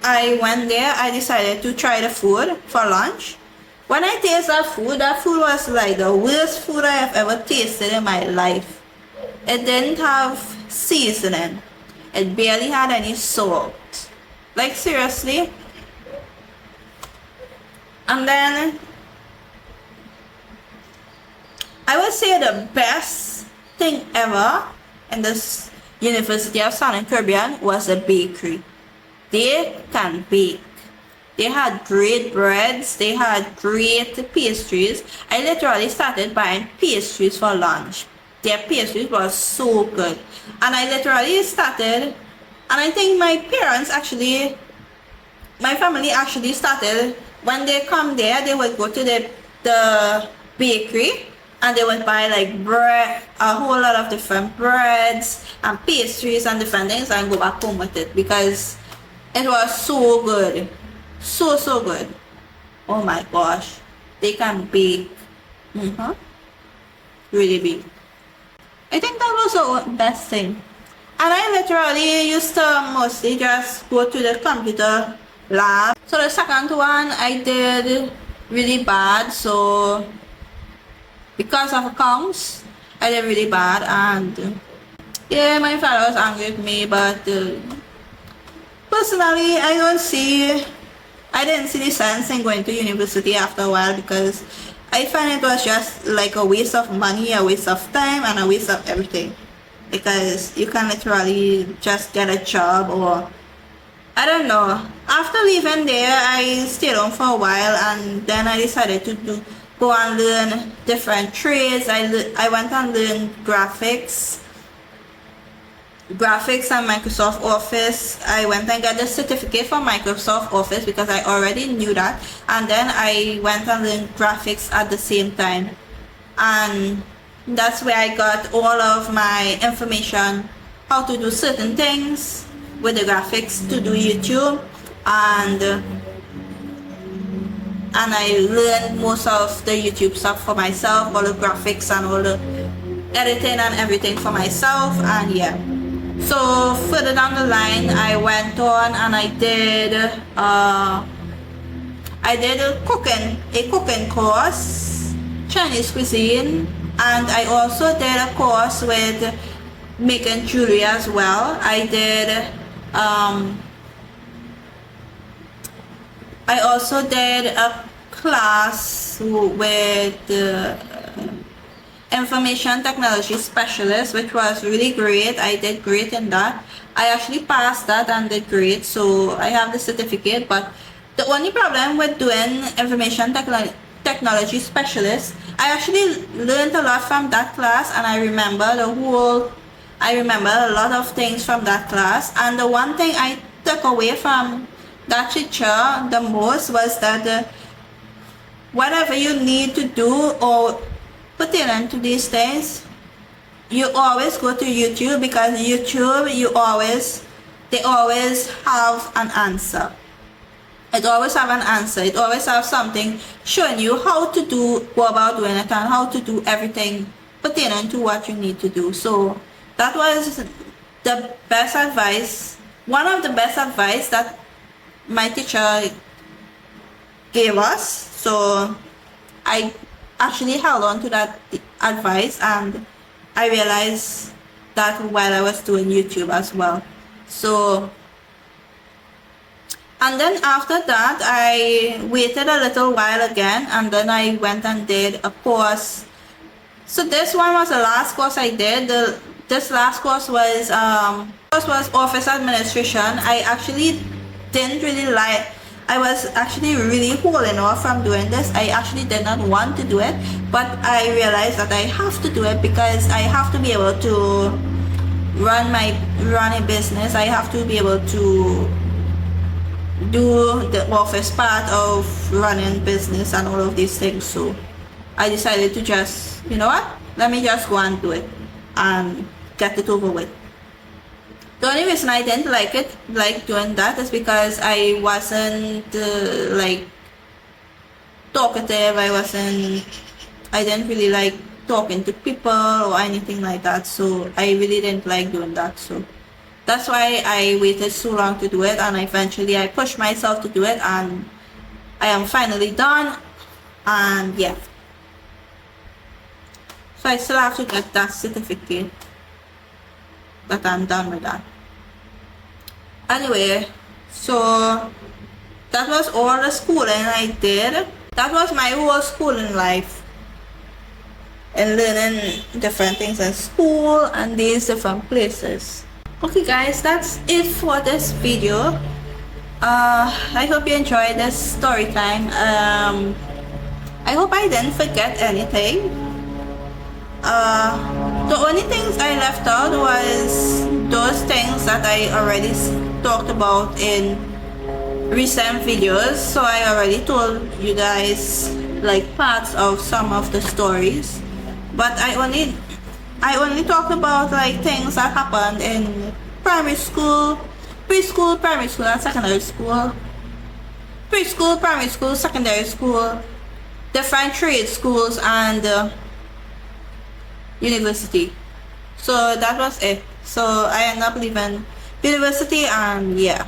I went there, I decided to try the food for lunch. When I tasted that food was like the worst food I have ever tasted in my life. It didn't have seasoning. It barely had any salt. Like seriously. And then I would say the best thing ever in this University of Southern Caribbean was the bakery. They can bake. They had great breads, they had great pastries. I literally started buying pastries for lunch. Their pastries was so good. And I literally started, and I think my family actually started, when they come there, they would go to the bakery and they would buy like bread, a whole lot of different breads and pastries and different things, and go back home with it because it was so good. So good. Oh my gosh. They can bake. Really big. I think that was the best thing. And I literally used to mostly just go to the computer lab. So the second one I did really bad. So because of accounts, I did really bad. And yeah, my father was angry with me. But personally, I didn't see the sense in going to university after a while, because I find it was just like a waste of money, a waste of time, and a waste of everything. Because you can literally just get a job, or I don't know. After leaving there, I stayed on for a while, and then I decided to go and learn different trades. I went and learned graphics and Microsoft Office. I went and got the certificate for Microsoft Office because I already knew that, and then I went and learned graphics at the same time, and that's where I got all of my information, how to do certain things with the graphics to do YouTube, and I learned most of the YouTube stuff for myself, all the graphics and all the editing and everything for myself. And yeah, so further down the line, I went on and I did a cooking course Chinese cuisine, and I also did a course with making jewelry as well. I also did a class with information technology specialist, which was really great. I did great in that. I actually passed that and did great, so I have the certificate. But the only problem with doing information technology specialist, I actually learned a lot from that class, and I remember a lot of things from that class. And the one thing I took away from that teacher the most was that whatever you need to do or pertaining to these things, you always go to YouTube, because YouTube, they always have an answer. It always have an answer. It always have something showing you how to go about doing it, and how to do everything pertaining to what you need to do. So that was the best advice, one of the best advice that my teacher gave us. So I actually held on to that advice, and I realized that while I was doing YouTube as well. So, and then after that, I waited a little while again, and then I went and did a course. So this one was the last course I did. This last course was office administration. I actually didn't really like. I was actually really holding off from doing this. I actually did not want to do it, but I realized that I have to do it because I have to be able to run a business. I have to be able to do the office part of running business and all of these things. So I decided to just, you know what? Let me just go and do it and get it over with. The only reason I didn't like doing that is because I wasn't talkative. I didn't really like talking to people or anything like that. So I really didn't like doing that. So that's why I waited so long to do it, and eventually I pushed myself to do it, and I am finally done. And yeah. So I still have to get that certificate, but I'm done with that. Anyway, so that was all the schooling I did. That was my whole schooling life, and learning different things in school and these different places. Okay guys, that's it for this video. I hope you enjoyed this story time. I hope I didn't forget anything. The only things I left out was those things that I already talked about in recent videos. So I already told you guys like parts of some of the stories, but I only talked about like things that happened in primary school, preschool, primary school, and secondary school. Preschool, primary school, secondary school, different trade schools, and university. So that was it. So I ended up leaving university, and yeah,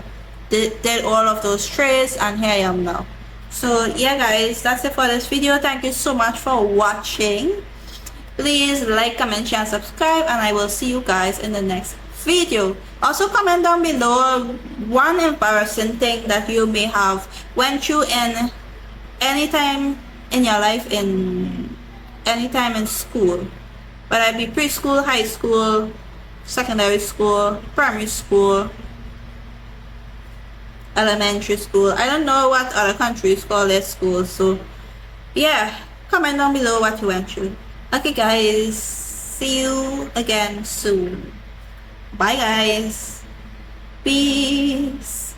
did all of those trades, and here I am now. So yeah guys, that's it for this video. Thank you so much for watching. Please like, comment, share, and subscribe, and I will see you guys in the next video. Also comment down below one embarrassing thing that you may have went through in any time in your life, any time in school, whether it be preschool, high school, secondary school, primary school, elementary school. I don't know what other countries call their schools, so yeah, comment down below what you went through. Okay guys, see you again soon. Bye guys. Peace.